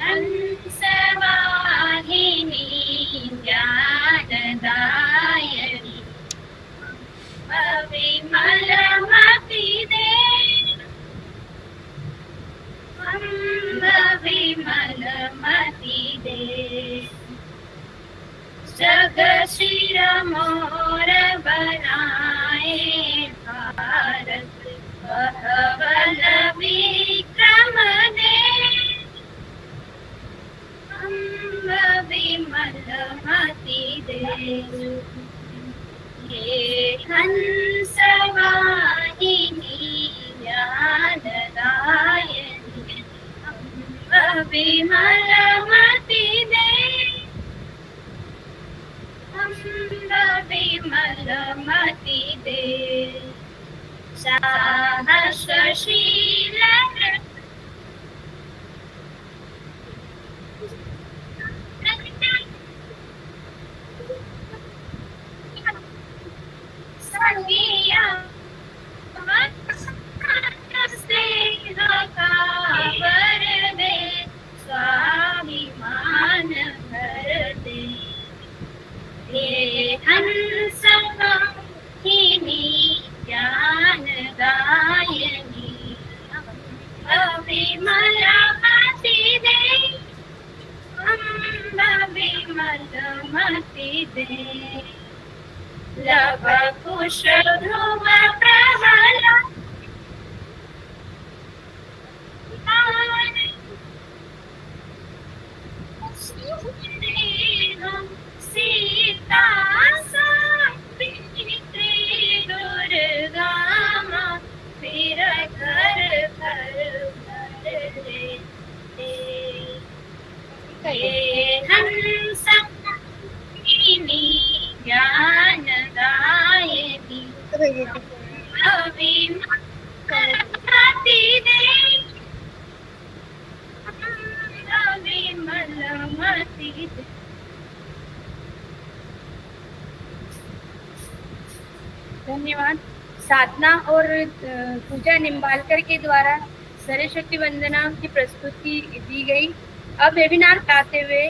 हंसवाहिनी ज्ञानदायिनी विमलमति दे विमलमति दे जग शिर मोर बनाए भारत बल विक्रम दे विमलमति दे हे हंसवाहिनी ज्ञानदायिनी विमलमति दे विमलमति दे साहसशील स्वाभिमान भर दे हे हंसवाहिनी ज्ञानदायिनी विमलमति दे विमलमति दे लव कुश ध्रुव प्रहलाद सीता सावित्री दुर्गा फिर घर घर हंसवाहिनी ज्ञानदायिनी विमलमति दे विमलमति दे। धन्यवाद। साधना और पूजा निम्बालकर के द्वारा सरस्वती वंदना की प्रस्तुति दी गई। अब वेबिनार कराते हुए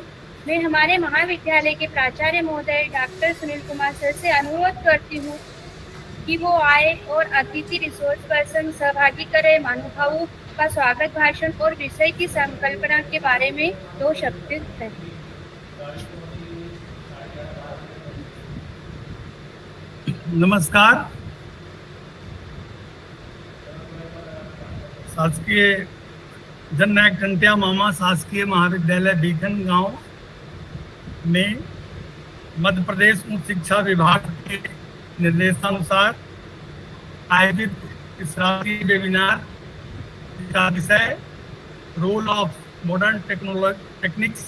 मैं हमारे महाविद्यालय के प्राचार्य महोदय डॉक्टर सुनील कुमार सर से अनुरोध करती हूँ कि वो आए और अतिथि रिसोर्स पर्सन सहभागी करें, महानुभावों का स्वागत भाषण और विषय की संकल्पना के बारे में 2 शब्द कहें। नमस्कार। शासकीय जननायक टंट्या मामा शासकीय महाविद्यालय भीखनगांव में मध्य प्रदेश उच्च शिक्षा विभाग के निर्देशानुसार आयोजित इस राष्ट्रीय वेबिनार का विषय role of modern techniques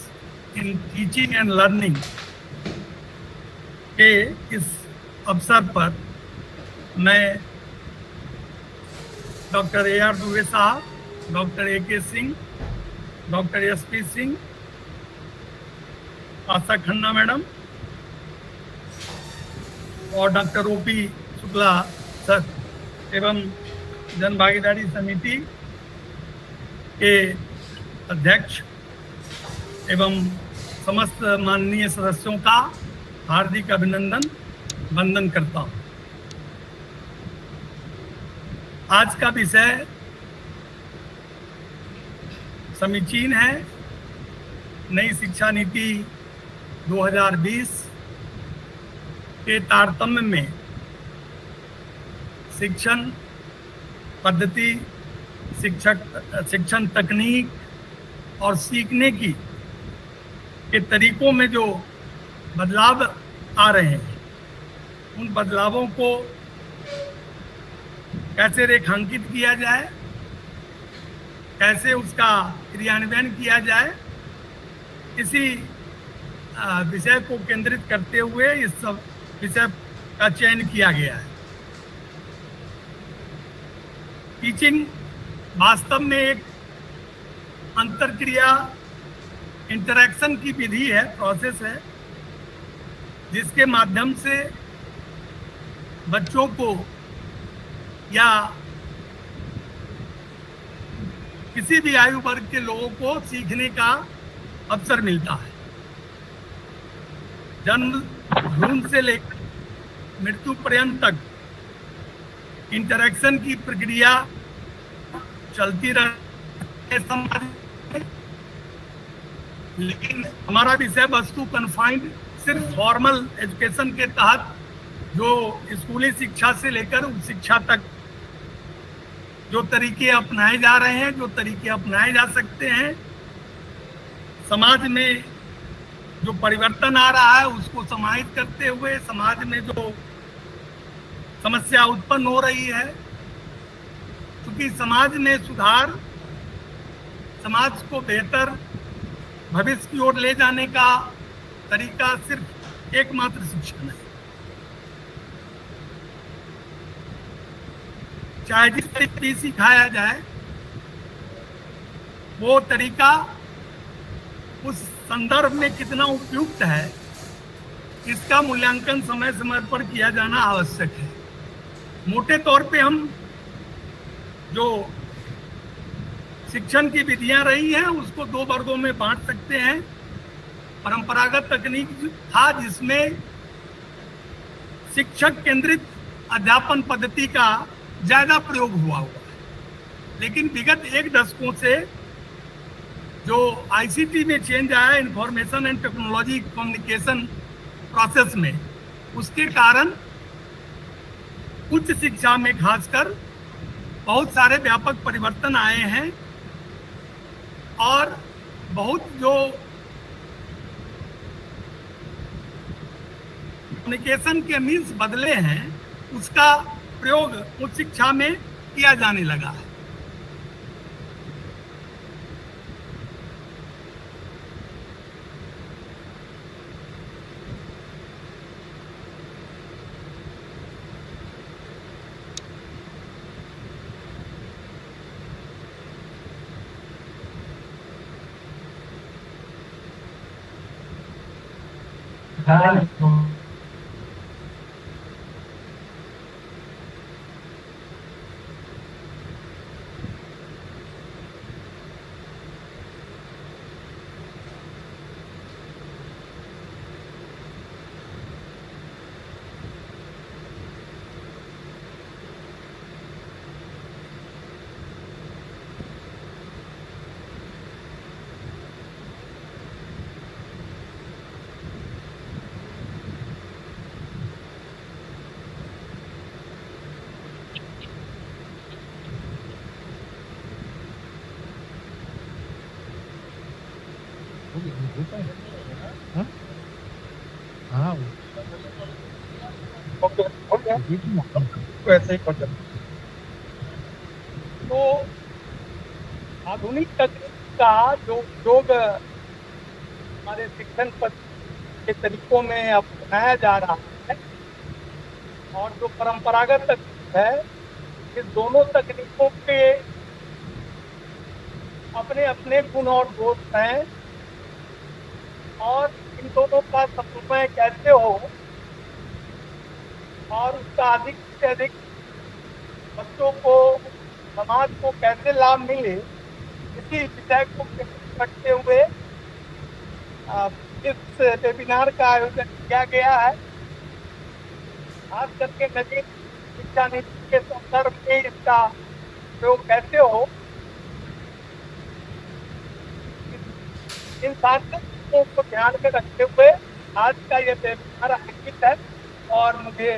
in teaching and learning के इस अवसर पर मैं डॉक्टर AR दुबे साहब, doctor AK Singh, doctor SP Singh, Asha Khanna madam और डॉक्टर OP शुक्ला सर एवं जन भागीदारी समिति के अध्यक्ष एवं समस्त माननीय सदस्यों का हार्दिक अभिनंदन वंदन करता हूँ। आज का विषय समीचीन है। नई शिक्षा नीति 2020 के तारतम्य में शिक्षण पद्धति, शिक्षण तकनीक और सीखने के तरीकों में जो बदलाव आ रहे हैं, उन बदलावों को कैसे रेखांकित किया जाए, कैसे उसका क्रियान्वयन किया जाए, इसी विषय को केंद्रित करते हुए इस सब विषय का चयन किया गया है। टीचिंग वास्तव में एक अंतरक्रिया इंटरैक्शन की विधि है, प्रोसेस है, जिसके माध्यम से बच्चों को या किसी भी आयु वर्ग के लोगों को सीखने का अवसर मिलता है। जन्म भ्रूण से लेकर मृत्यु पर्यंत तक इंटरेक्शन की प्रक्रिया चलती रहती है समाज में, लेकिन हमारा विषय वस्तु कन्फाइंड सिर्फ फॉर्मल एजुकेशन के तहत जो स्कूली शिक्षा से लेकर उच्च शिक्षा तक जो तरीके अपनाए जा रहे हैं, जो तरीके अपनाए जा सकते हैं, समाज में जो परिवर्तन आ रहा है उसको समाहित करते हुए समाज में जो समस्या उत्पन्न हो रही है, क्योंकि समाज में सुधार, समाज को बेहतर भविष्य की ओर ले जाने का तरीका सिर्फ एकमात्र शिक्षण है। चाहे जिस तरीके सिखाया जाए वो तरीका उस संदर्भ में कितना उपयुक्त है, इसका मूल्यांकन समय समय पर किया जाना आवश्यक है। मोटे तौर पे हम जो शिक्षण की विधियां रही हैं उसको दो वर्गों में बांट सकते हैं। परंपरागत तकनीक था जिसमें शिक्षक केंद्रित अध्यापन पद्धति का ज्यादा प्रयोग हुआ है, लेकिन विगत एक दशकों से जो आईसीटी में चेंज आया, information and technology communication process में, उसके कारण उच्च शिक्षा में खासकर बहुत सारे व्यापक परिवर्तन आए हैं और बहुत जो कम्युनिकेशन के मीन्स बदले हैं उसका प्रयोग उच्च शिक्षा में किया जाने लगा है। वैसे ही तो आधुनिक तकनीक का जो उपयोग हमारे शिक्षण के तरीकों में अपनाया जा रहा है और जो परंपरागत तकनीक है, इस दोनों तकनीकों के अपने अपने गुण और दोष हैं और इन दोनों का समन्वय कैसे हो और उसका अधिक से अधिक बच्चों को, समाज को कैसे लाभ मिले, इसी विषय को करते हुए इस वेबिनार का आयोजन किया गया है। खास करके नवीन शिक्षा नीति के संदर्भ में इसका प्रयोग कैसे हो, इन सार्थकों को ध्यान में रखते हुए आज का ये वेबिनार आयोजित है और मुझे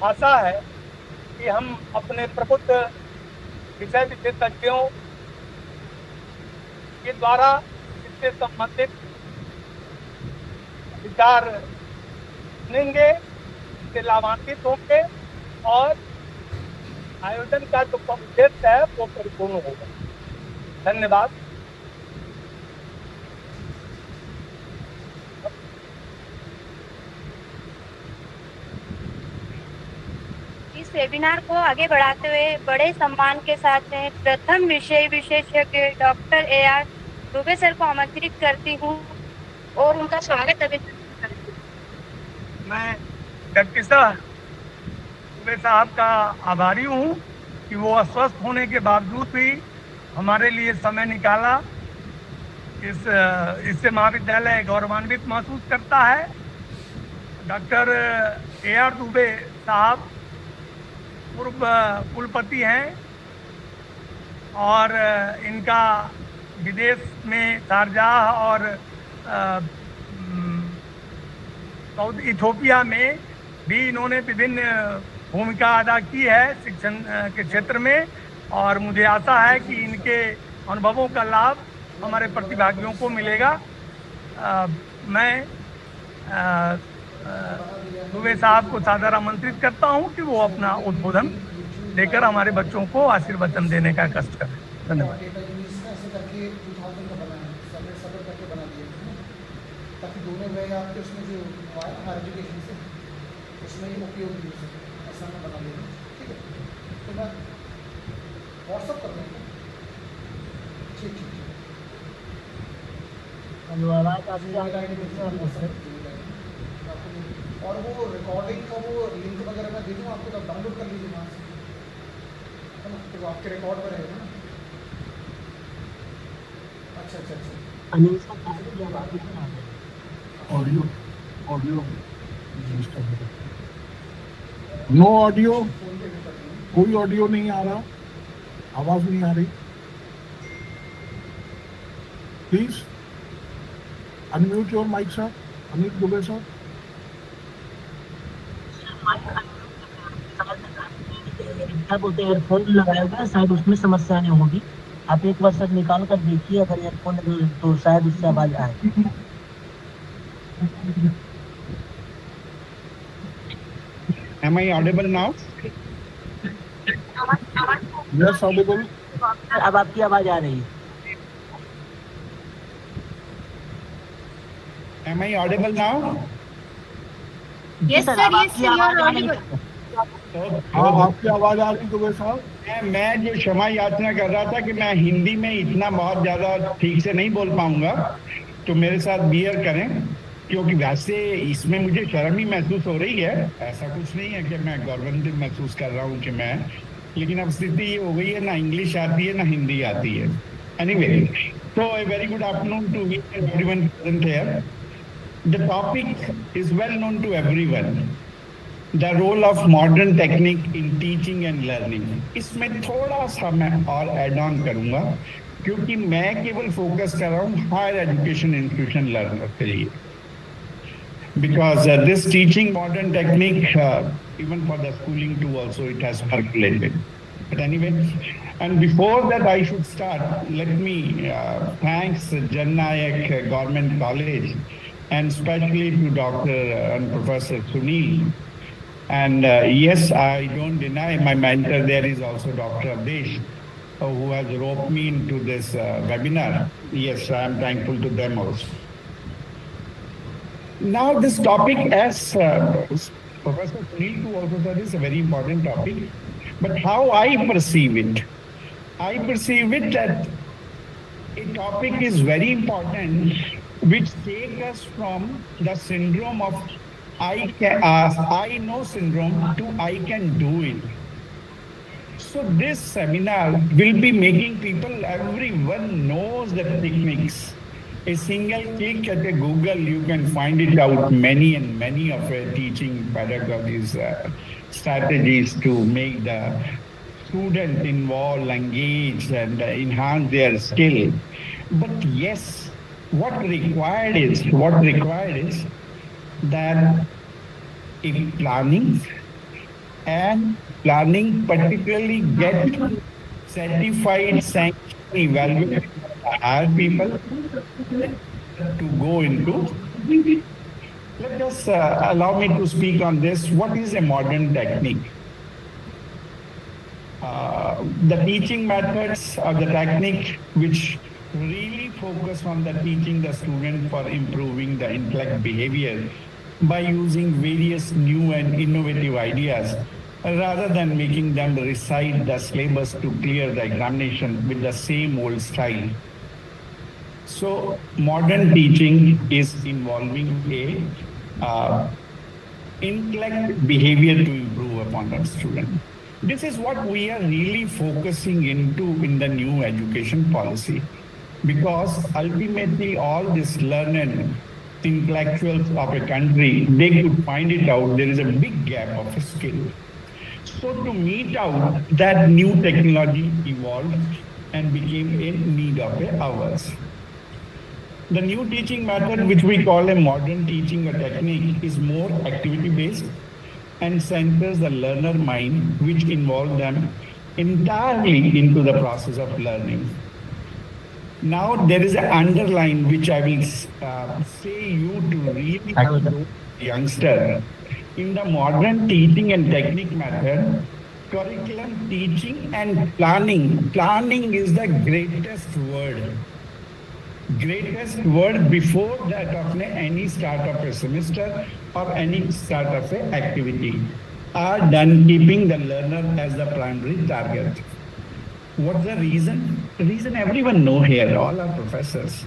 आशा है कि हम अपने प्रबुद्ध विषय विशेषज्ञों के द्वारा इससे संबंधित विचार सुनेंगे, इससे लाभान्वित होंगे और आयोजन का जो उद्देश्य है वो परिपूर्ण होगा। धन्यवाद। इस वेबिनार को आगे बढ़ाते हुए बड़े सम्मान के साथ में प्रथम विषय विशेषज्ञ डॉक्टर AR दुबे सर को आमंत्रित करती हूँ और उनका स्वागत अभिनंदन करती हूँ। मैं डॉक्टर दुबे साहब का आभारी हूँ कि वो अस्वस्थ होने के बावजूद भी हमारे लिए समय निकाला। इससे महाविद्यालय गौरवान्वित महसूस करता है। डॉक्टर AR दुबे साहब पूर्व कुलपति हैं और इनका विदेश में शारजाह और इथोपिया में भी इन्होंने विभिन्न भूमिका अदा की है शिक्षण के क्षेत्र में, और मुझे आशा है कि इनके अनुभवों का लाभ हमारे प्रतिभागियों को मिलेगा। मैं दुबे साहब को सादर आमंत्रित करता हूं कि वो अपना उद्बोधन देकर हमारे बच्चों को आशीर्वचन देने का कष्ट करें। धन्यवाद। ताकि दोनों में आपके उसमें जो हायर एजुकेशन से उसमें ही उपयोग भी हो सके, ऐसा मैं बना लेंगे। ठीक है, तो मैं व्हाट्सअप कर दूँगा। ठीक ठीक और वो रिकॉर्डिंग का वो लिंक वगैरह मैं दे दूँ आपको, तब डाउनलोड कर लीजिए वहाँ से, है ना, तो वो आपके रिकॉर्ड में रहेगा ना। अच्छा अच्छा अच्छा। ऑडियो नो ऑडियो, कोई ऑडियो नहीं आ रहा, आवाज नहीं आ रही। Please unmute your mic sir, Amit Dubey sir. क्या बोलते हैं, एयरफोन लगाया हुआ शायद उसमें समस्या नहीं होगी। आप एक बार सर निकाल कर देखिए, अगर एयरफोन तो शायद उससे आवाज आए। Am I audible now? Yes, audible. अब आपकी आवाज आ रही है। Am I audible now? Yes sir, yes sir, you are audible. हाँ, आपकी आवाज आ रही दुबे साहब। मैं जो क्षमा याचना कर रहा था कि मैं हिंदी में इतना बहुत ज्यादा ठीक से नहीं बोल पाऊंगा, तो मेरे साथ बियर करें, क्योंकि वैसे इसमें मुझे शर्म ही महसूस हो रही है। ऐसा कुछ नहीं है कि मैं गौरवान्वित महसूस कर रहा हूँ कि मैं, लेकिन अब स्थिति ये हो गई है, ना इंग्लिश आती है ना हिंदी आती है। Anyway, so a very good afternoon to everyone present here. The topic is well known to everyone. The role of modern technique in teaching and learning. इसमें थोड़ा सा मैं और एड ऑन करूंगा, क्योंकि मैं केवल फोकस कर रहा हूँ हायर एजुकेशन इंस्टीट्यूशन लर्नर के लिए, because this teaching modern technique even for the schooling too also it has percolated. But anyway, and before that I should start, let me thanks Jannayak Government College and especially to Dr. and Professor Sunil. And yes, I don't deny my mentor there is also Dr. Abdesh, who has roped me into this webinar. Yes, I am thankful to them also. Now this topic, as Professor Sunil too also said, is a very important topic. But how I perceive it that a topic is very important, which takes us from the syndrome of I know syndrome to I can do it. So this seminar will be making people, everyone knows the techniques. A single click at a Google, you can find it out, many and many of teaching pedagogies, strategies to make the student involved, engaged, and enhance their skill. But yes, what required is that in planning particularly get certified, sanctioned, evaluated hire people to go into. Let us allow me to speak on this. What is a modern technique? The teaching methods or the technique which really focus on the teaching the student for improving the intellect behavior by using various new and innovative ideas, rather than making them recite the syllabus to clear the examination with the same old style. So modern teaching is involving a intellect behavior to improve upon the student. This is what we are really focusing into in the new education policy, because ultimately all these learned intellectuals of a country, they could find it out there is a big gap of skill. So to meet out that, new technology evolved and became a need of ours. The new teaching method, which we call a modern teaching technique, is more activity-based and centers the learner mind, which involves them entirely into the process of learning. Now there is an underline which I will say you to really know, youngster. In the modern teaching and technique method, curriculum, teaching and planning. Planning is the greatest word. Greatest word before that of any start of a semester or any start of an activity are done keeping the learner as the primary target. What's the reason? The reason everyone know here, all our professors.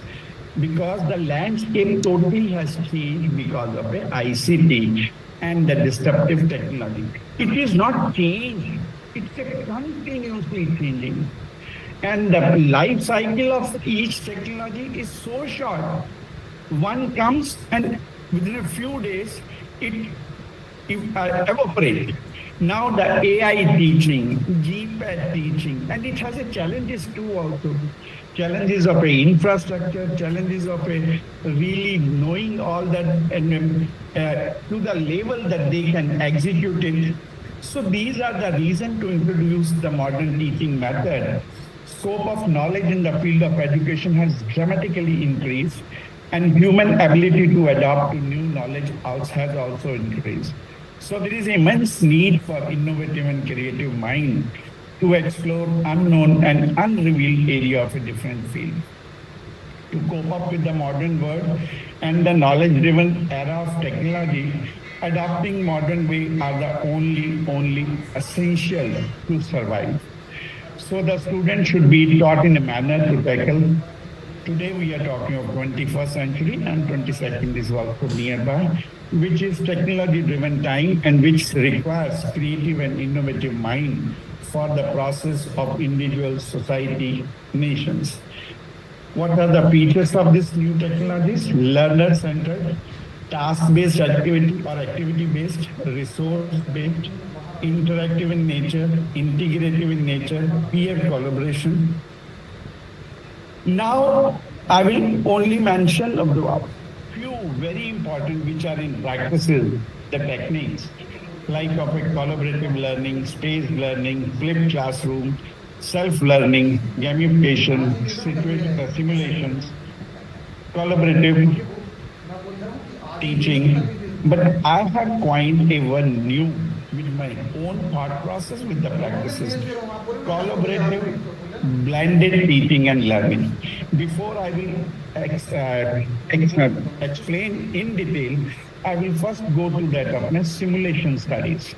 Because the landscape totally has changed because of a ICT and the disruptive technology. It is not changed. It's a continuously changing. And the life cycle of each technology is so short. One comes and within a few days, it evaporates. Now the AI teaching, GPAD teaching, and it has a challenges too also. Challenges of a infrastructure, challenges of a really knowing all that and to the level that they can execute it. So these are the reason to introduce the modern teaching method. Scope of knowledge in the field of education has dramatically increased, and human ability to adapt to new knowledge has also increased. So there is immense need for innovative and creative mind to explore unknown and unrevealed area of a different field. To cope up with the modern world and the knowledge-driven era of technology, adopting modern way are the only essential to survive. So the student should be taught in a manner to tackle. Today we are talking of 21st century and 22nd is also nearby, which is technology-driven time and which requires creative and innovative mind for the process of individual, society, nations. What are the features of this new technologies? Learner-centered, task-based activity or activity-based, resource-based, interactive in nature, integrative in nature, peer collaboration. Now, I will only mention of the few very important which are in practices, the techniques, like of a collaborative learning, spaced learning, flipped classroom, self-learning, gamification, simulations, collaborative teaching. But I have coined a one new with my own thought process with the practices, collaborative blended teaching and learning. Before I will explain in detail, I will first go to that of simulation studies.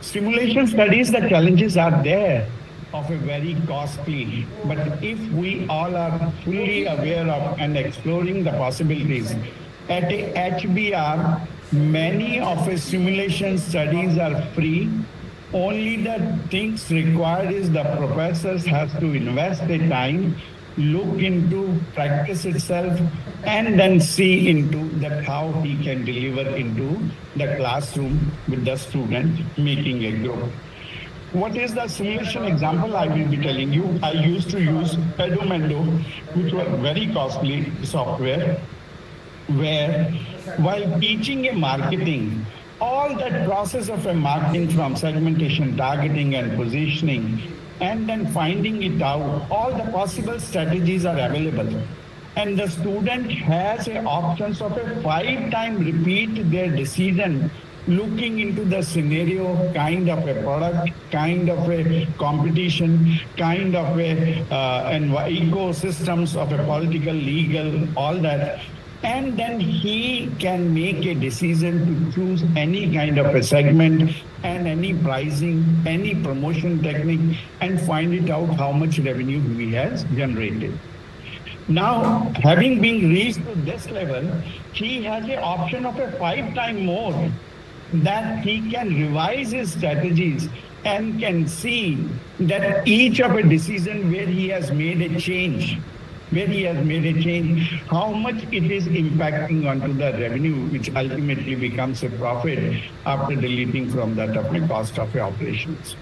Simulation studies, the challenges are there of a very costly, but if we all are fully aware of and exploring the possibilities, at a HBR, many of a simulation studies are free. Only the things required is the professors has to invest the time, look into practice itself, and then see into that how he can deliver into the classroom with the student making a group. What is the simulation example I will be telling you? I used to use Pedomendo, which was very costly software, where while teaching a marketing, all that process of a marketing from segmentation, targeting and positioning, and then finding it out, all the possible strategies are available. And the student has a options of a 5-time repeat their decision, looking into the scenario, kind of a product, kind of a competition, kind of a ecosystems of a political, legal, all that. And then he can make a decision to choose any kind of a segment and any pricing, any promotion technique, and find it out how much revenue he has generated. Now, having been reached to this level, he has an option of a 5-time more that he can revise his strategies and can see that each of a decision where he has made a change, how much it is impacting onto the revenue, which ultimately becomes a profit after deleting from that of the cost of the operations.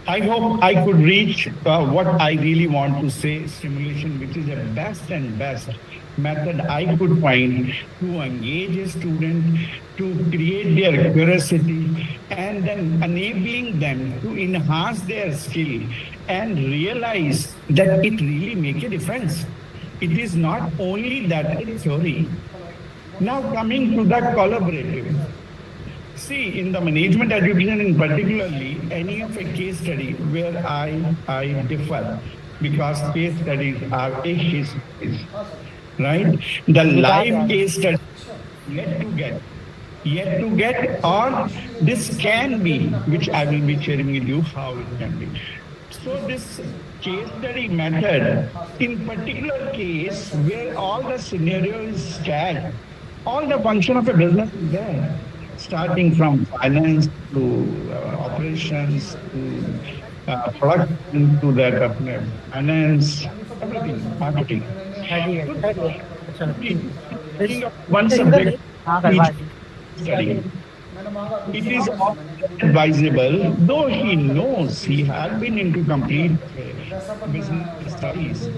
I hope I could reach what I really want to say, simulation, which is the best and best method I could find to engage a student, to create their curiosity, and then enabling them to enhance their skill and realize that it really makes a difference. It is not only that it's theory. Now coming to the collaborative. See, in the management education in particularly, any of a case study where I differ, because case studies are a histories, right? The live case study yet to get, or this can be, which I will be sharing with you how it can be. So this case study method, in particular case where all the scenario is stacked, all the function of a business is there, starting from finance to operations to production to that of finance, everything, marketing. One subject study. It is advisable, though he knows he had been into complete business studies.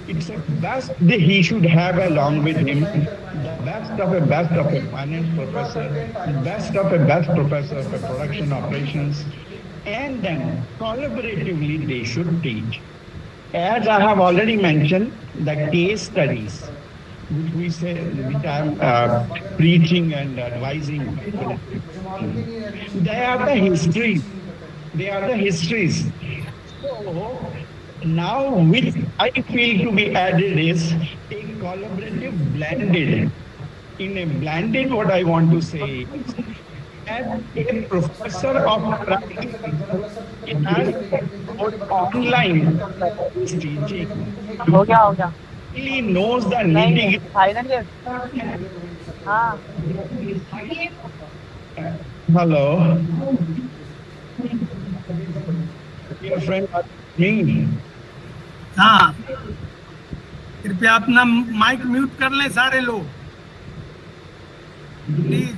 It's a best that he should have along with him the best of a finance professor, the best professor of a production operations, and then collaboratively they should teach. As I have already mentioned, the case studies, which we say, which I am preaching and advising, they are the histories. So now, which I feel to be added is a collaborative blended. In a blended, what I want to say is, as a professor of practice, online teaching, he knows the nitty-gritty. Hello. Dear friend, me. हाँ, कृपया अपना mic mute कर लें सारे लोग, please.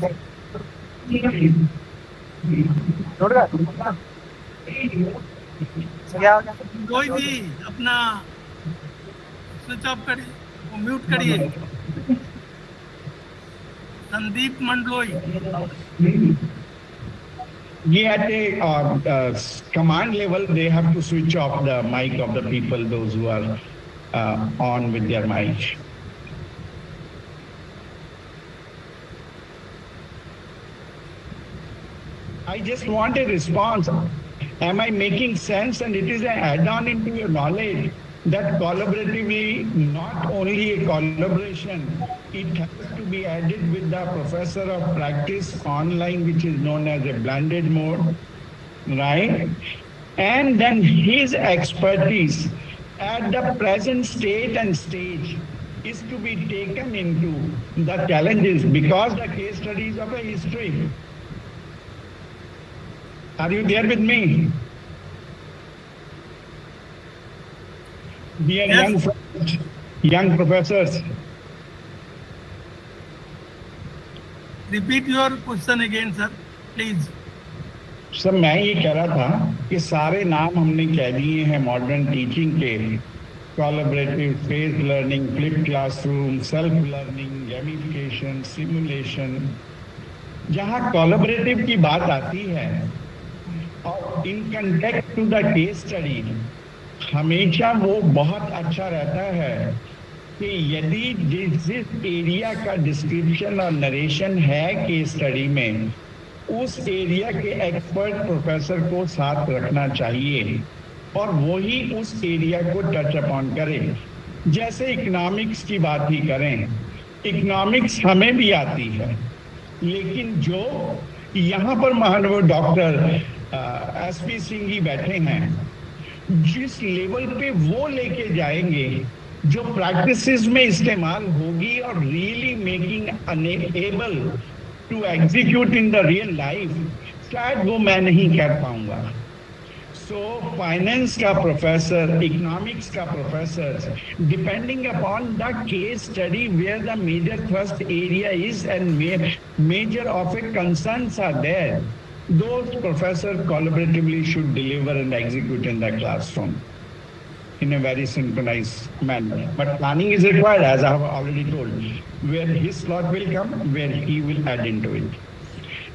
कोई भी अपना स्विच ऑफ करिए, वो म्यूट करिए। Sandeep Mandloi. At a command level, they have to switch off the mic of the people, those who are on with their mic. I just want a response. Am I making sense? And it is an add-on into your knowledge that collaboratively, not only a collaboration, it has to be added with the professor of practice online, which is known as a blended mode, right? And then his expertise at the present state and stage is to be taken into the challenges, because the case studies of a history. Are you there with me? Dear Yes. young professors, Repeat your question again, sir, please. Sir मैं ये कह रहा था कि सारे नाम हमने कह दिए हैं मॉडर्न टीचिंग के, collaborative, phase learning, flip classroom, self learning, gamification, simulation. जहाँ कोलैबोरेटिव की बात आती है और in contact to the case study, हमेशा वो बहुत अच्छा रहता है कि यदि जिस एरिया का डिस्क्रिप्शन और नरेशन है केस स्टडी में, उस एरिया के एक्सपर्ट प्रोफेसर को साथ रखना चाहिए और वही उस एरिया को टच अपॉन करें। जैसे इकोनॉमिक्स की बात ही करें, इकोनॉमिक्स हमें भी आती है, लेकिन जो यहाँ पर महानुभाव डॉक्टर SP सिंह जी बैठे हैं, जिस लेवल पे वो लेके जाएंगे, जो प्रैक्टिसेस में इस्तेमाल होगी और really making enable to execute in the real life, शायद वो मैं नहीं कर पाऊंगा. So finance का professor, economics का professors, depending upon the case study where the major thrust area is and major of it concerns are there, those professors collaboratively should deliver and execute in the classroom in a very synchronized manner. But planning is required, as I have already told, where his slot will come, where he will add into it.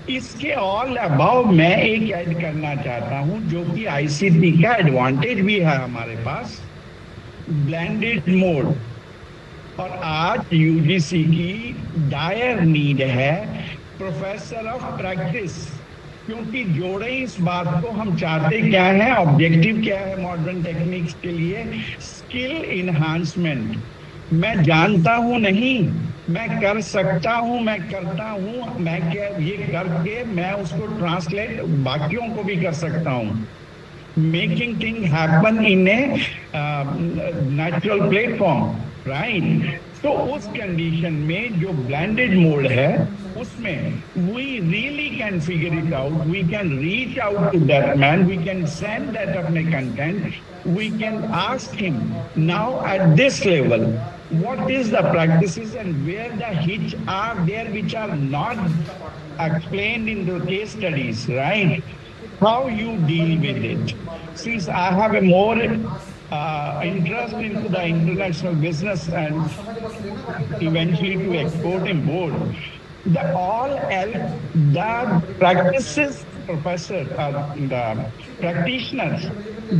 इसके all above मैं एक add करना चाहता हूं जो कि ICT का advantage भी है हमारे पास, ब्लेंडेड मोड. और आज यूजीसी की डायर नीड है प्रोफेसर ऑफ प्रैक्टिस, क्योंकि जोड़े इस बात को. हम चाहते क्या है, ऑब्जेक्टिव क्या है मॉडर्न टेक्निक्स के लिए, स्किल इन्हांसमेंट. मैं जानता हूं नहीं, मैं कर सकता हूं, मैं करता हूं, मैं क्या ये करके मैं उसको ट्रांसलेट बाकियों को भी कर सकता हूं. Making thing happen in a natural platform, right. तो उस कंडीशन में जो ब्लेंडेड मोड है उसमें we really can figure it out. We can reach out to that man. We can send that अपने content. We can ask him now at this level what is the practices and where the hitch are there which are not explained in the case studies, right? How you deal with it. Since I have a more interest into the international business and eventually to export import, the practices professor, the practitioners,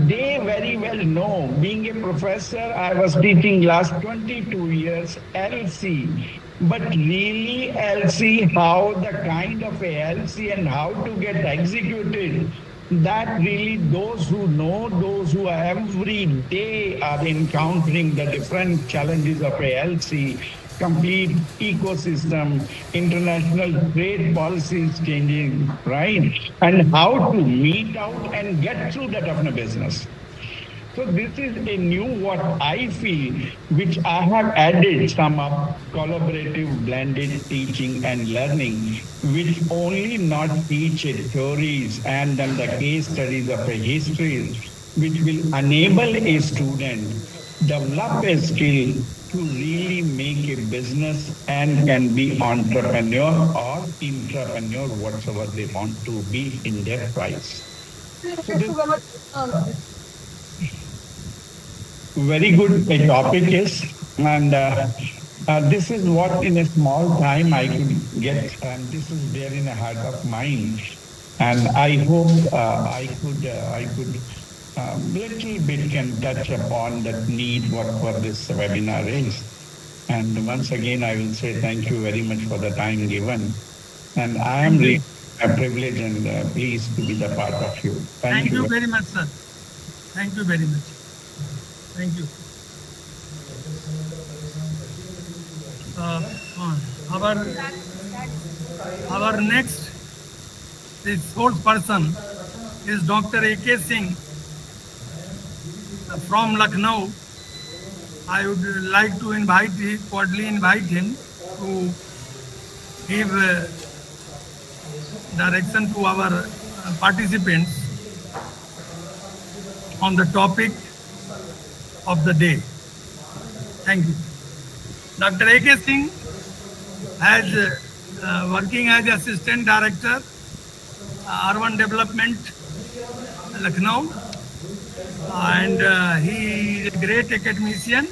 they very well know. Being a professor, I was teaching last 22 years LC, but really LC, how the kind of a LC and how to get executed, that really those who know, those who every day are encountering the different challenges of a LC, complete ecosystem, international trade policies changing, right? And how to meet out and get through that of a business. So this is a new what I feel, which I have added some of collaborative blended teaching and learning, which only not teach theories and then the case studies of a history, which will enable a student develop a skill to really make a business and can be entrepreneur or intrapreneur, whatever they want to be in their price. So this very good a topic is, and this is what in a small time I could get, and this is there in a heart of mine, and I hope I could little bit can touch upon that need what for this webinar is. And once again, I will say thank you very much for the time given. And I am really privileged and pleased to be the part of you. Thank you very much, sir. Thank you very much. Thank you. Our next, this fourth person is Dr. A.K. Singh from Lucknow. I would like to cordially invite him to give direction to our participants on the topic of the day. Thank you. Dr. A.K. Singh has working as Assistant Director, Urban Development, Lucknow, and he is a great academician,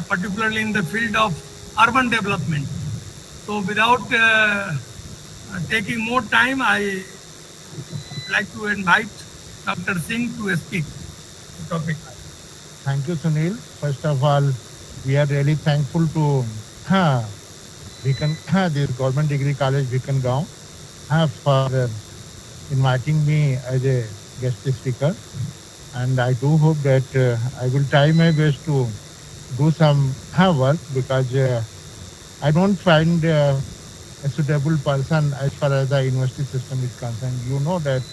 particularly in the field of urban development. So without taking more time, I like to invite Dr. Singh to speak the topic. Thank you, Sunil. First of all, we are really thankful to this Government Degree College, Bhikangaon, for inviting me as a guest speaker. And I do hope that I will try my best to do some work, because I don't find a suitable person as far as the university system is concerned. You know that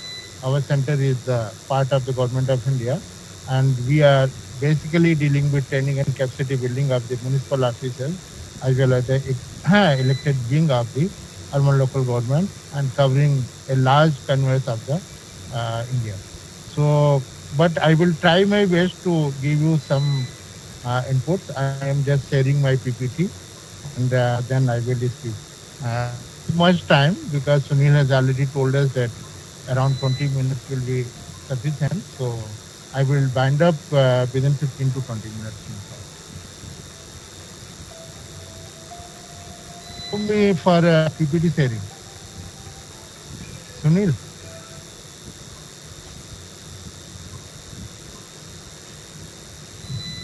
our center is part of the Government of India, and we are basically dealing with training and capacity building of the municipal officers as well as the elected being of the urban local government and covering a large canvas of the India. So, but I will try my best to give you some inputs. I am just sharing my PPT and then I will speak. Much time because Sunil has already told us that around 20 minutes will be sufficient. So I will wind up within 15 to 20 minutes. Me for PPT sharing. Sunil.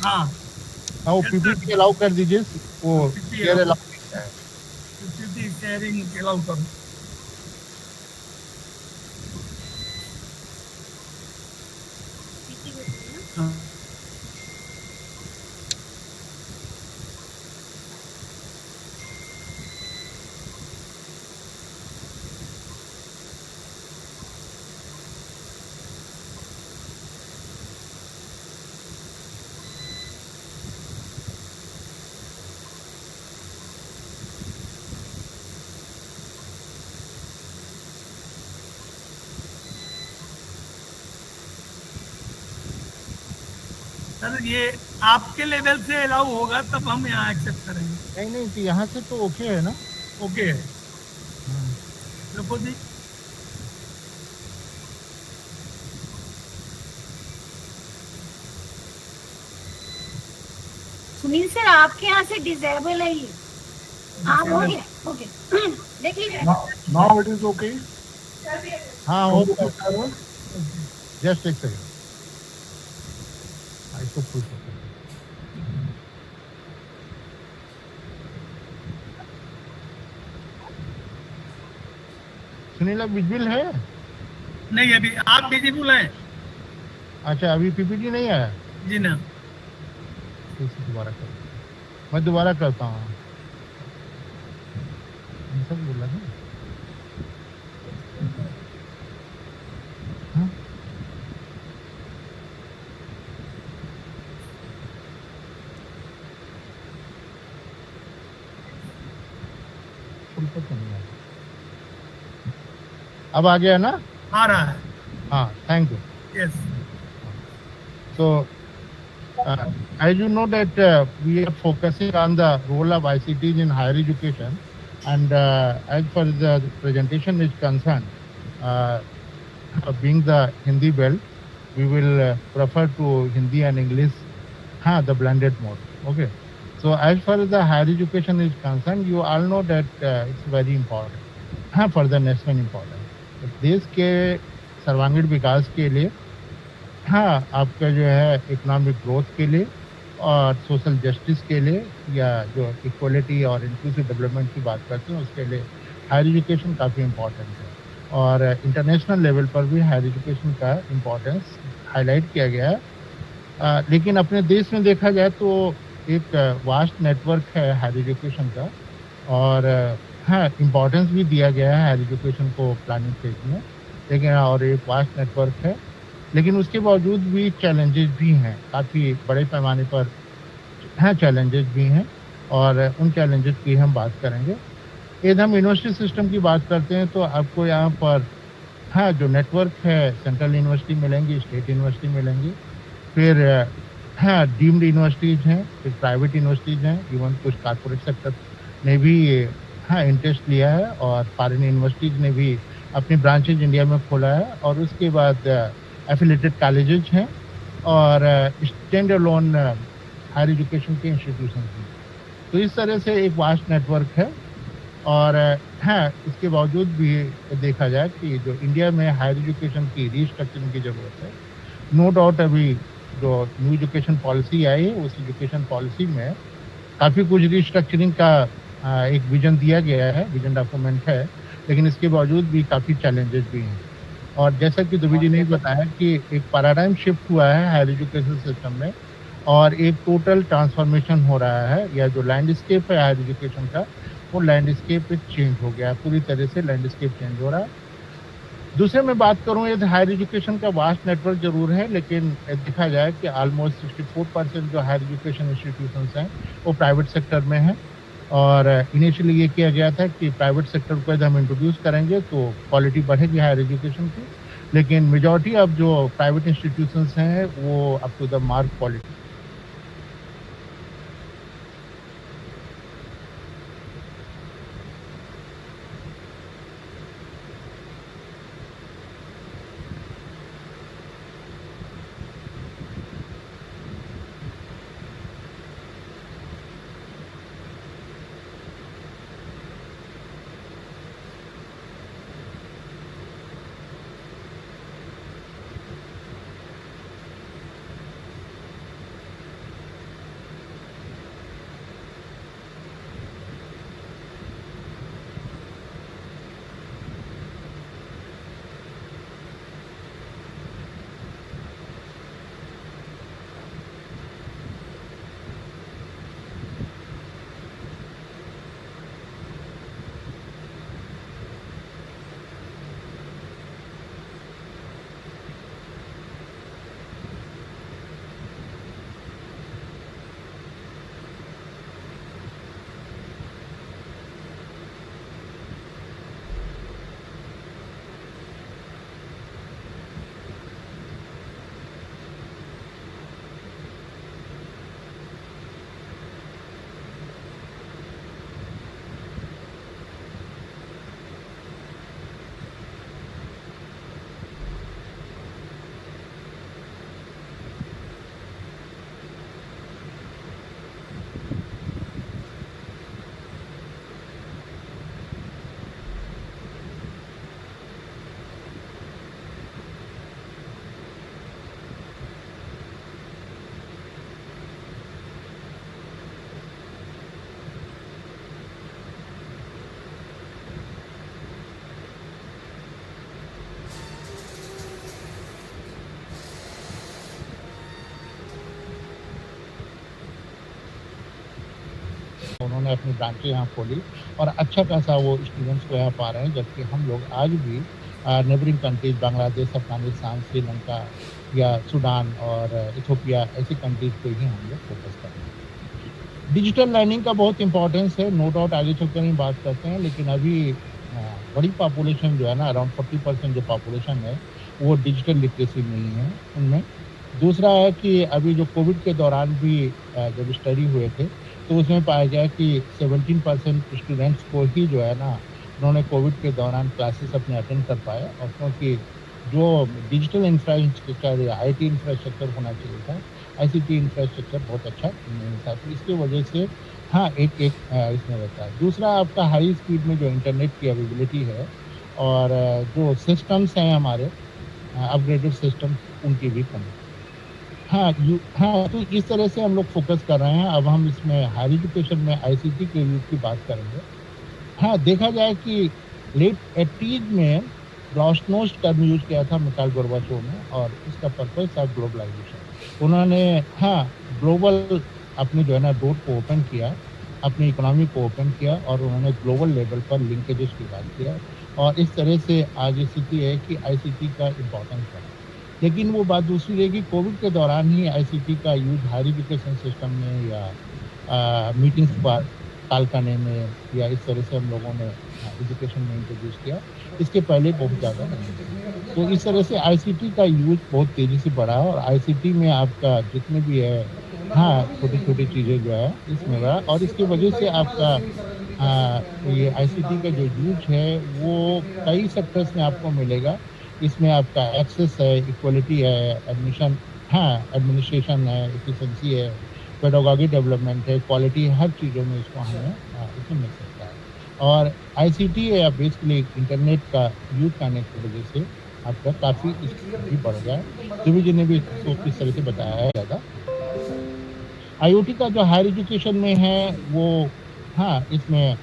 हाँ वो PPT allow कर दीजिए वो share allow PPT sharing allow करो हाँ sir ये आपके level से अलाउ होगा तब हम यहाँ एक्सेप्ट करेंगे। नहीं तो यहाँ से तो ओके है ना? ओके है। देखो जी सुनील सर आपके यहाँ से डिसेबल है ये। हाँ हो गया ओके देख लीजिए। Now it is okay. हाँ हो गया। जस्ट एक सेकंड आई तो पूछ सुनील विजुअल है? नहीं अभी आप विजिबल हैं। अच्छा अभी पीपीटी नहीं आया जी ना। दोबारा कर मैं दोबारा करता हूँ। सब बोला है अब आ गया ना? आ रहा है। हाँ thank you. Yes So, as you know that we are focusing on the role of ICTs in higher education, and as far as the presentation is concerned, being the Hindi belt, we will prefer to Hindi and English, the blended mode. Okay. So as far as the higher education is concerned, you all know that it's very important, for the national importance. देश के सर्वांगीण विकास के लिए, आपका जो है economic growth के लिए और सोशल जस्टिस के लिए, या जो इक्वलिटी और इंक्लूसिव डेवलपमेंट की बात करते हैं उसके लिए हायर एजुकेशन काफ़ी इम्पोर्टेंट है। और इंटरनेशनल लेवल पर भी हायर एजुकेशन का इम्पोर्टेंस हाईलाइट किया गया है। लेकिन अपने देश में देखा जाए तो एक वास्ट नेटवर्क है हायर एजुकेशन का, और इम्पोर्टेंस भी दिया गया है हायर एजुकेशन को प्लानिंग फेज में, लेकिन और एक वास्ट नेटवर्क है, लेकिन उसके बावजूद भी चैलेंजेस भी हैं, काफ़ी बड़े पैमाने पर चैलेंजेस भी हैं, और उन चैलेंजेस की हम बात करेंगे। यदि हम यूनिवर्सिटी सिस्टम की बात करते हैं तो आपको यहाँ पर जो नेटवर्क है, सेंट्रल यूनिवर्सिटी मिलेंगी, स्टेट यूनिवर्सिटी मिलेंगी, फिर डीम्ड यूनिवर्सिटीज़ हैं, फिर प्राइवेट यूनिवर्सिटीज़ हैं, इवन कुछ कॉर्पोरेट सेक्टर ने भी इंटरेस्ट लिया है, और फॉरेन यूनिवर्सिटीज़ ने भी अपनी ब्रांचेज इंडिया में खोला है, और उसके बाद एफिलेटेड कॉलेजेस हैं और स्टैंड अलोन हायर एजुकेशन के इंस्टीट्यूशन हैं। तो इस तरह से एक वास्ट नेटवर्क है, और इसके बावजूद भी देखा जाए कि जो इंडिया में हायर एजुकेशन की रीस्ट्रक्चरिंग की ज़रूरत है। नो डाउट अभी जो न्यू एजुकेशन पॉलिसी आई है, उस एजुकेशन पॉलिसी में काफ़ी कुछ रीस्ट्रक्चरिंग का एक विजन दिया गया है, विजन डॉक्यूमेंट है, लेकिन इसके बावजूद भी काफ़ी चैलेंजेस भी हैं। और जैसा कि दुबे जी ने बताया कि एक पैराडाइम शिफ्ट हुआ है हायर एजुकेशन सिस्टम में, और एक टोटल ट्रांसफॉर्मेशन हो रहा है, या जो लैंडस्केप है हायर एजुकेशन का, वो लैंडस्केप चेंज हो गया, पूरी तरह से लैंडस्केप चेंज हो रहा है। दूसरे में बात करूँ, यदि हायर एजुकेशन का वास्ट नेटवर्क जरूर है, लेकिन देखा जाए कि ऑलमोस्ट 64% जो हायर एजुकेशन इंस्टीट्यूशंस हैं वो प्राइवेट सेक्टर में हैं, और इनिशियली ये किया गया था कि प्राइवेट सेक्टर को यदि हम इंट्रोड्यूस करेंगे तो क्वालिटी बढ़ेगी हायर एजुकेशन की, लेकिन मेजॉरिटी अब जो प्राइवेट इंस्टीट्यूशंस हैं वो up to the mark quality. उन्होंने अपनी ब्रांचें यहाँ खोली और अच्छा खासा वो स्टूडेंट्स को यहाँ पा रहे हैं, जबकि हम लोग आज भी नेबरिंग कंट्रीज बांग्लादेश, अफगानिस्तान, श्रीलंका या सूडान और इथियोपिया ऐसी कंट्रीज पे ही हम लोग फोकस कर रहे हैं। डिजिटल लर्निंग का बहुत इंपॉर्टेंस है, नो डाउट आगे चलकर ही बात करते हैं, लेकिन अभी बड़ी पॉपुलेशन जो है ना, अराउंड 40% जो पॉपुलेशन है वो डिजिटल लिटरेसी नहीं है उनमें। दूसरा है कि अभी जो कोविड के दौरान भी जब स्टडी हुए थे तो उसमें पाया गया कि 17% स्टूडेंट्स को ही जो है ना उन्होंने कोविड के दौरान क्लासेस अपने अटेंड कर पाए, और क्योंकि जो डिजिटल इंफ्रास्ट्रक्चर या IT इंफ्रास्ट्रक्चर होना चाहिए था, ICT इंफ्रास्ट्रक्चर बहुत अच्छा नहीं था, तो इसकी वजह से हाँ एक इसमें रहता है। दूसरा आपका हाई स्पीड में जो इंटरनेट की अवेलेबिलिटी है और जो सिस्टम्स हैं हमारे अपग्रेडेड सिस्टम, उनकी भी कमी। हाँ, तो इस तरह से हम लोग फोकस कर रहे हैं। अब हम इसमें हायर एजुकेशन में ICT के यूज की बात करेंगे। हाँ, देखा जाए कि लेट 80s में ग्लासनोस्ट टर्म यूज किया था मिखाइल गोर्बाचोव ने, और इसका पर्पज था ग्लोबलाइजेशन। उन्होंने ग्लोबल अपनी जो है ना डोर को ओपन किया, अपनी इकोनॉमी को ओपन किया, और उन्होंने ग्लोबल लेवल पर लिंकेजेस की बात किया, और इस तरह से आज स्थिति है कि ICT का इम्पोर्टेंस है। लेकिन वो बात दूसरी रहेगी, कोविड के दौरान ही ICT का यूज हायर एजुकेशन सिस्टम में या मीटिंग्स पर कॉल करने में या इस तरह से हम लोगों ने एजुकेशन में इंट्रोड्यूस किया, इसके पहले बहुत ज़्यादा नहीं। तो इस तरह से ICT का यूज बहुत तेज़ी से बढ़ा, और ICT में आपका जितने भी है छोटी छोटी चीज़ें जो है इसमें बढ़ा, और इसकी वजह से आपका ये ICT का जो यूज है वो कई सेक्टर्स में आपको मिलेगा। इसमें आपका एक्सेस है, इक्वलिटी है, एडमिनिस्ट्रेशन है, एफिशिएंसी है, पेडागॉजी डेवलपमेंट है, क्वालिटी, हर चीज़ों में इसको हमें इसमें मिल सकता है। और ICT या बेसिकली इंटरनेट का यूज करने की वजह से आपका काफ़ी भी बढ़ गया है। सुभी जी ने भी इसको किस तरह से बताया है ज़्यादा। IoT का जो हायर एजुकेशन में है वो इसमें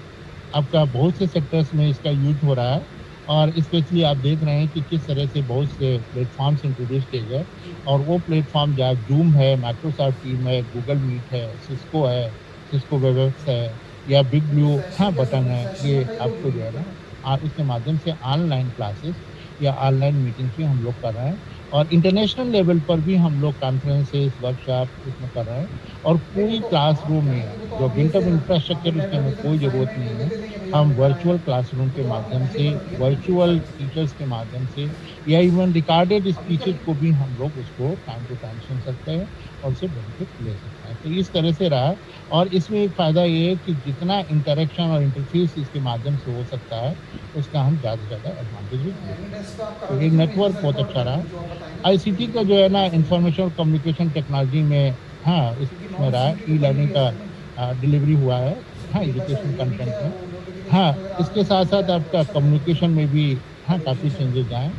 आपका बहुत से सेक्टर्स में इसका यूज हो रहा है, और स्पेशली आप देख रहे हैं कि किस तरह से बहुत से प्लेटफॉर्म्स इंट्रोड्यूस किए गए, और वो प्लेटफॉर्म जहाँ जूम है, माइक्रोसॉफ्ट टीम है, गूगल मीट है, सिस्को वेबएक्स है, या बिग ब्लू बटन है, ये आपको जो है ना आप इसके माध्यम से ऑनलाइन क्लासेस या ऑनलाइन मीटिंग्स भी हम लोग कर रहे हैं। और इंटरनेशनल लेवल पर भी हम लोग कॉन्फ्रेंसेस वर्कशॉप इसमें कर रहे हैं और पूरी क्लासरूम में जो बिल्ट-अप इंफ्रास्ट्रक्चर उसकी हमें कोई ज़रूरत नहीं है। हम वर्चुअल क्लासरूम के माध्यम से, वर्चुअल टीचर्स के माध्यम से या इवन रिकॉर्डेड स्पीचेज़ को भी हम लोग उसको टाइम टू टाइम सुन सकते हैं और उससे बेनिफिट ले सकते हैं। तो इस तरह से रहा और इसमें एक फ़ायदा ये है कि जितना इंटरेक्शन और इंटरफेस इसके माध्यम से हो सकता है, उसका हम ज़्यादा से ज़्यादा एडवांटेज भी ले सकते हैं। तो ये नेटवर्क बहुत अच्छा रहा। आईसीटी का जो है ना इंफॉर्मेशन और कम्युनिकेशन टेक्नोलॉजी में हाँ, इसमें रहा ई-लर्निंग का डिलीवरी हुआ है, हाँ, एजुकेशन कंटेंट में। हाँ, इसके साथ-साथ आपका कम्युनिकेशन में भी हाँ, काफ़ी चेंजेज़ आए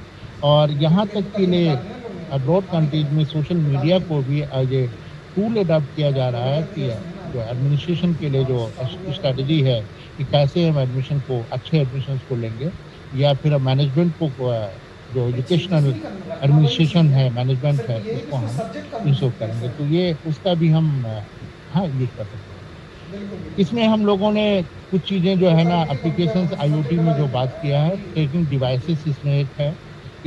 और यहाँ तक के लिए अब्रॉड कंट्रीज़ में सोशल मीडिया को भी एज़ ए टूल अडॉप्ट किया जा रहा है कि जो एडमिनिस्ट्रेशन के लिए जो स्ट्रैटेजी है कि कैसे हम एडमिशन को अच्छे एडमिशन्स को लेंगे या फिर मैनेजमेंट को जो एजुकेशनल एडमिनिस्ट्रेशन है, मैनेजमेंट है, उसको हम इंश्योर करेंगे। तो ये उसका भी हम हाँ, यूज़ कर सकते हैं। इसमें हम लोगों ने कुछ चीज़ें जो है ना एप्लीकेशंस आईओटी में जो बात किया है, ट्रैकिंग डिवाइसेस इसमें एक है,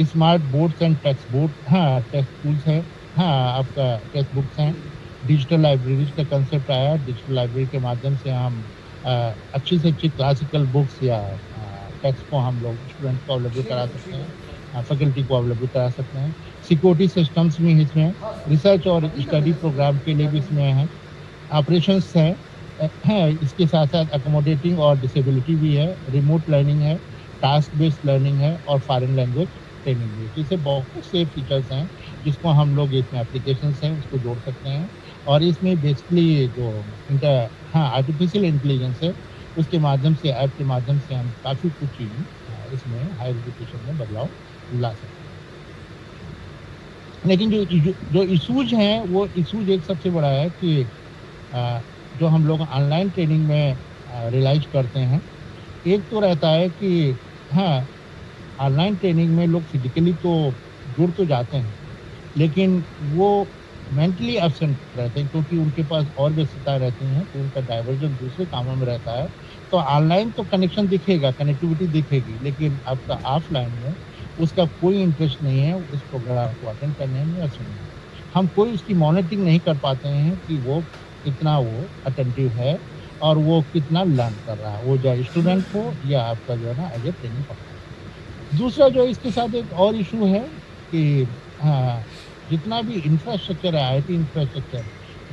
smart boards and text board हाँ, टेक्स्ट टूल्स है, हाँ, आपका टेक्स्ट बुक्स हैं, डिजिटल लाइब्रेरीज़ का कंसेप्ट आया, डिजिटल लाइब्रेरी के माध्यम से हम अच्छी से अच्छी क्लासिकल बुक्स या टेक्स्ट को हम लोग स्टूडेंट को अवेलेबल करा सकते हैं, फैकल्टी को अवेलेबल करा सकते हैं। सिक्योरिटी सिस्टम्स भी इसमें, रिसर्च और स्टडी प्रोग्राम के लिए भी इसमें है, ऑपरेशंस हैं, इसके साथ साथ अकोमोडेटिंग और डिसेबिलिटी भी है, रिमोट लर्निंग है, टास्क बेस्ड लर्निंग है और फॉरेन लैंग्वेज ट्रेनिंग भी है। इससे बहुत से फीचर्स हैं जिसको हम लोग इसमें एप्लीकेशंस हैं उसको जोड़ सकते हैं और इसमें बेसिकली जो आर्टिफिशियल इंटेलिजेंस है उसके माध्यम से ऐप के माध्यम से हम काफ़ी कुछ चीज़ें इसमें हायर एजुकेशन में बदलाव ला सकते हैं। लेकिन जो इशूज हैं वो इशूज एक सबसे बड़ा है कि जो हम लोग ऑनलाइन ट्रेनिंग में रियलाइज करते हैं, एक तो रहता है कि हाँ, ऑनलाइन ट्रेनिंग में लोग फिजिकली तो जुड़ तो जाते हैं लेकिन वो मेंटली एब्सेंट रहते हैं क्योंकि उनके पास और व्यस्तताएं रहती हैं, तो उनका डाइवर्जन दूसरे कामों में रहता है। तो ऑनलाइन तो कनेक्शन दिखेगा, कनेक्टिविटी दिखेगी, लेकिन आपका ऑफलाइन में उसका कोई इंटरेस्ट नहीं है उस प्रोग्राम को अटेंड करने में या सुनने में। हम कोई उसकी मॉनिटरिंग नहीं कर पाते हैं कि वो कितना वो अटेंटिव है और वो कितना लर्न कर रहा है, वो जो स्टूडेंट हो या आपका जो है ना एज ए ट्रेनिंग पार्टनर। दूसरा जो इसके साथ एक और इशू है कि हाँ, जितना भी इंफ्रास्ट्रक्चर है, आईटी इंफ्रास्ट्रक्चर,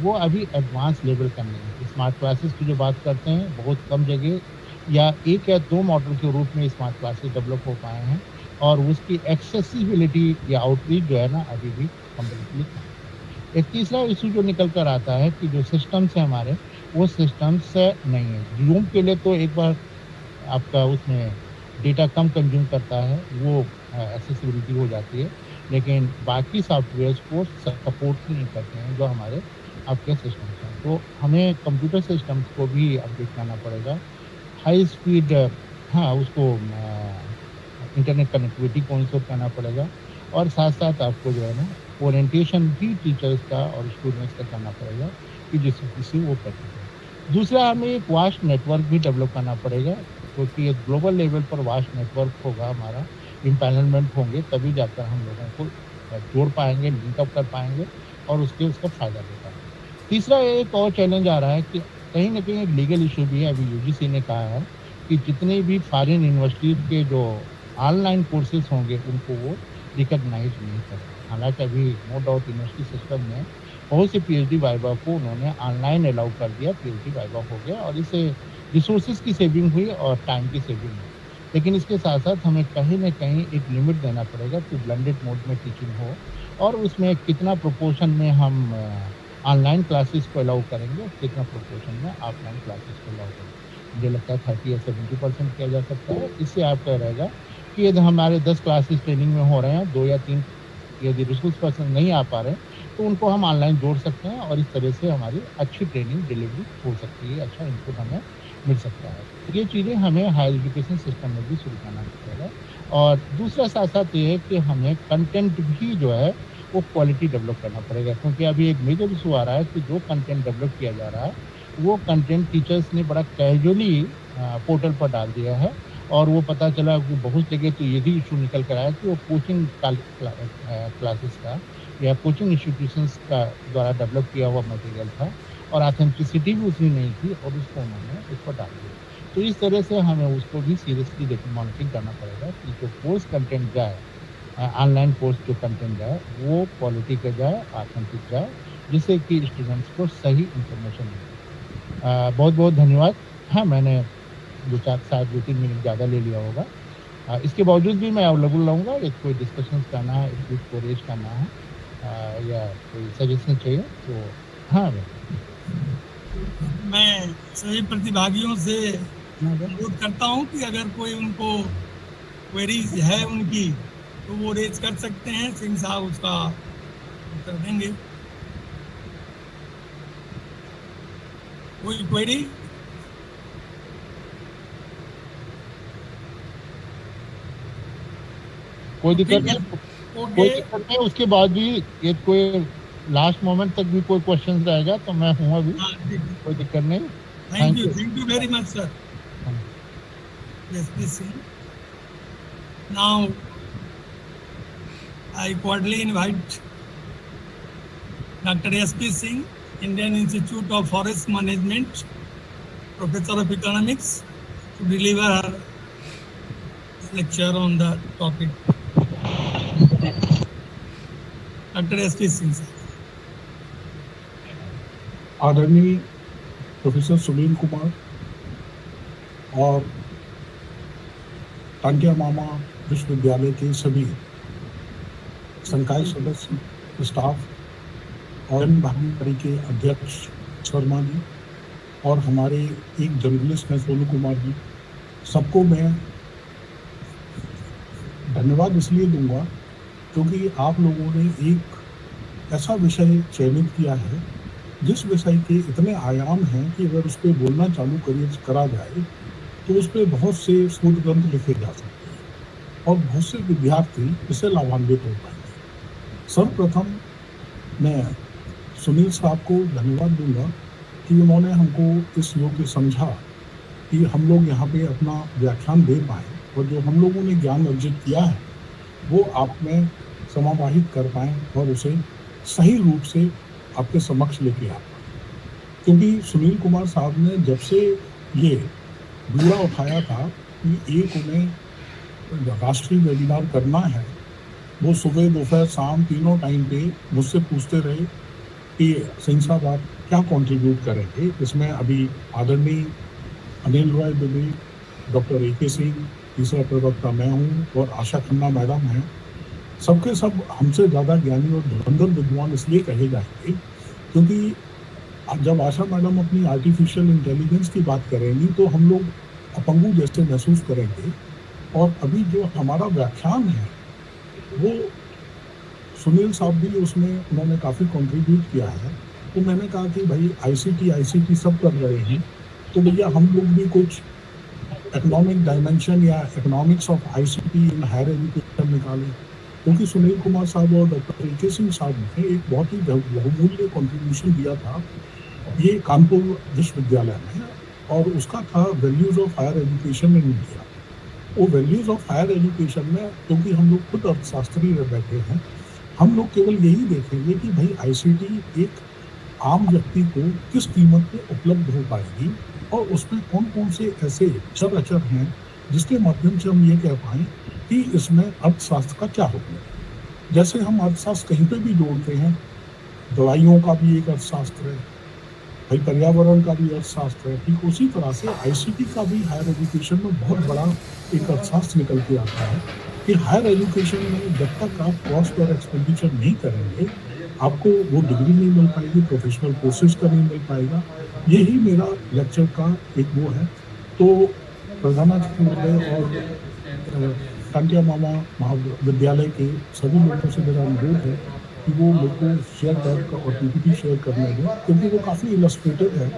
वो अभी एडवांस लेवल का नहीं है। स्मार्ट क्लासेस की जो बात करते हैं, बहुत कम जगह या 1 या 2 मॉडल के रूप में स्मार्ट क्लासेस डेवलप हो पाए हैं और उसकी एक्सेसिबिलिटी या आउटरीच जो है ना अभी भी कम्प्लीटली एक तीसरा इशू जो निकल कर आता है कि जो सिस्टम्स हैं हमारे, वो सिस्टम्स नहीं है। जूम के लिए तो एक बार आपका उसमें डेटा कम कंज्यूम करता है, वो एक्सेसिबिलिटी हो जाती है, लेकिन बाकी सॉफ्टवेयर्स को सपोर्ट नहीं करते हैं जो हमारे आपके सिस्टम्स हैं। तो हमें कंप्यूटर सिस्टम्स को भी अपडेट करना पड़ेगा, हाई स्पीड उसको इंटरनेट कनेक्टिविटी को इंश्योर करना पड़ेगा और साथ साथ आपको जो है ना ओरिएंटेशन भी टीचर्स का और स्टूडेंट्स का करना पड़ेगा कि जिससे वो कर सकें। दूसरा, हमें एक वास्ट नेटवर्क भी डेवलप करना पड़ेगा क्योंकि एक ग्लोबल लेवल पर वास्ट नेटवर्क होगा हमारा, इम्पैनलमेंट होंगे तभी जाकर हम लोगों को जोड़ पाएंगे, लिंकअप कर पाएंगे और उसका फ़ायदा ले पाएंगे। तीसरा एक और चैलेंज आ रहा है कि कहीं ना कहीं एक लीगल इशू भी है। अभी यूजीसी ने कहा है कि जितने भी फॉरेन यूनिवर्सिटीज़ के जो ऑनलाइन कोर्सेज होंगे उनको वो रिकॉग्नाइज नहीं करें। हालांकि अभी नो डाउट यूनिवर्सिटी सिस्टम में बहुत से पीएचडी वाइवा को उन्होंने ऑनलाइन अलाउ कर दिया, पीएचडी वाइवा हो गया और इससे रिसोर्सेज की सेविंग हुई और टाइम की सेविंग हुई। लेकिन इसके साथ साथ हमें कहीं ना कहीं एक लिमिट देना पड़ेगा कि ब्लेंडेड मोड में टीचिंग हो और उसमें कितना प्रोपोर्शन में हम ऑनलाइन क्लासेस को अलाउ करेंगे, कितना प्रोपोर्शन में ऑफलाइन क्लासेस को अलाउ करेंगे। मुझे लगता है 30 या 70% किया जा सकता है। इससे आपका रहेगा कि यदि हमारे 10 क्लासेस ट्रेनिंग में हो रहे हैं, 2 या 3 यदि रिसोर्स पर्सन नहीं आ पा रहे तो उनको हम ऑनलाइन जोड़ सकते हैं और इस तरह से हमारी अच्छी ट्रेनिंग डिलीवरी हो सकती है, अच्छा इनपुट हमें मिल सकता है। ये चीज़ें हमें हायर एजुकेशन सिस्टम में भी शुरू करना पड़ेगा। और दूसरा साथ साथ ये है कि हमें कंटेंट भी जो है वो क्वालिटी डेवलप करना पड़ेगा क्योंकि अभी एक मेजर इशू आ रहा है कि जो कंटेंट डेवलप किया जा रहा है वो कंटेंट टीचर्स ने बड़ा कैजुअली पोर्टल पर डाल दिया है और वो पता चला कि बहुत जगह तो ये भी इशू निकल कर आया कि वो कोचिंग क्लासेस का या कोचिंग इंस्टीट्यूशंस का द्वारा डेवलप किया हुआ मटेरियल था और ऑथेंटिसिटी भी उतनी नहीं थी और उसको उन्होंने उस पर डाल दिया। तो इस तरह से हमें उसको भी सीरियसली मॉनिटरिंग करना पड़ेगा कि जो कोर्स कंटेंट जाए, ऑनलाइन कोर्स जो कंटेंट जाए वो क्वालिटी का जाए, ऑथेंटिक जाए, जिससे कि स्टूडेंट्स को सही इंफॉर्मेशन मिले। बहुत बहुत धन्यवाद। हाँ, मैंने 2-3 मिनट ज़्यादा ले लिया होगा। इसके बावजूद भी मैं अवेलेबल रहूँगा। एक कोई डिस्कशन करना है, एक को रेज करना है या कोई सजेशन चाहिए तो हाँ, मैं सभी प्रतिभागियों से अनुरोध करता हूं कि अगर कोई उनको क्वेरीज है उनकी तो वो रेज कर सकते हैं। सिंह साहब उसका उत्तर देंगे। कोई क्वेरी? कोई दिक्कत नहीं, ओके। कोई दिक्कत नहीं। उसके बाद भी ये कोई लास्ट मोमेंट तक भी कोई क्वेश्चन रहेगा तो मैं हूँ अभी, कोई दिक्कत नहीं। Thank you very much sir. Yes, please. Now, I cordially invite Dr. S.P. Singh, Indian Institute of Forest Management, Professor of Economics, to deliver her lecture on the topic. Dr. S.P. Singh. आदरणीय professor Sunil Kumar और तांत्या मामा विश्वविद्यालय के सभी संकाय सदस्य, staff और भागीदारी के अध्यक्ष शर्मा जी और हमारे एक जर्नलिस्ट हैं सोनू कुमार जी, सबको मैं धन्यवाद इसलिए दूंगा क्योंकि आप लोगों ने एक ऐसा विषय चयनित किया है जिस विषय के इतने आयाम हैं कि अगर उस पर बोलना चालू करा जाए तो उस पर बहुत से शोध ग्रंथ लिखे जा सकते हैं और बहुत से विद्यार्थी इससे लाभान्वित हो पाएंगे। सर्वप्रथम मैं सुनील साहब को धन्यवाद दूंगा कि उन्होंने हमको इस योग्य समझा कि हम लोग यहाँ पे अपना व्याख्यान दे पाएँ और जो हम लोगों ने ज्ञान अर्जित किया है वो आप में समावाहित कर पाएँ और उसे सही रूप से आपके समक्ष लेके आ पाएँ। क्योंकि सुनील कुमार साहब ने जब से ये दूरा उठाया था कि एक उन्हें राष्ट्रीय वेबिनार करना है, वो सुबह दोपहर शाम तीनों टाइम पे मुझसे पूछते रहे कि सिंह साहब आप क्या कंट्रीब्यूट करेंगे इसमें। अभी आदरणीय अनिल रॉय दुबे, डॉक्टर ए.के. सिंह, तीसरा प्रवक्ता मैं हूँ और आशा खन्ना मैडम हैं। सबके सब हमसे ज़्यादा ज्ञानी और धुरंधर विद्वान इसलिए कहे जाएंगे क्योंकि जब आशा मैडम अपनी आर्टिफिशियल इंटेलिजेंस की बात करेंगी तो हम लोग अपंगु जैसे महसूस करेंगे। और अभी जो हमारा व्याख्यान है वो सुनील साहब भी उसमें उन्होंने काफ़ी कंट्रीब्यूट किया है। तो मैंने कहा कि भाई आईसीटी सब कर रहे हैं तो भैया हम लोग भी कुछ इकोनॉमिक डायमेंशन या economics of ICT in higher education निकालें। क्योंकि सुनील कुमार साहब और डॉक्टर ए.के. सिंह साहब ने एक बहुत ही बहुमूल्य कंट्रीब्यूशन दिया था ये कानपुर विश्वविद्यालय में और उसका था values of higher education in India. वो वैल्यूज ऑफ हायर एजुकेशन में क्योंकि हम लोग खुद अर्थशास्त्री रह बैठे हैं, हम लोग केवल यही देखेंगे कि भाई आईसीटी एक आम व्यक्ति को किस कीमत पे उपलब्ध हो पाएगी और उसमें कौन कौन से ऐसे चर अचर हैं जिसके माध्यम से हम ये कह पाएँ कि इसमें अर्थशास्त्र का क्या होगा। जैसे हम अर्थशास्त्र कहीं पे भी जोड़ते हैं, दवाइयों का भी एक अर्थशास्त्र है, भाई पर्यावरण का भी अर्थशास्त्र है, ठीक उसी तरह से आईसीटी का भी हायर एजुकेशन में बहुत बड़ा एक अर्थशास्त्र निकल के आता है कि हायर एजुकेशन में जब तक आप कॉस्ट और एक्सपेंडिचर नहीं करेंगे आपको वो डिग्री नहीं मिल पाएगी, प्रोफेशनल कोर्सेज का नहीं मिल पाएगा। यही मेरा लेक्चर का एक वो है। तो प्रधानाचार्य और तांत्या मामा महाविद्यालय के सभी लोगों से मेरा अनुरोध है कि वो मेरे को शेयर कर और पीपीटी शेयर करने दें क्योंकि वो काफ़ी इलस्ट्रेटिव है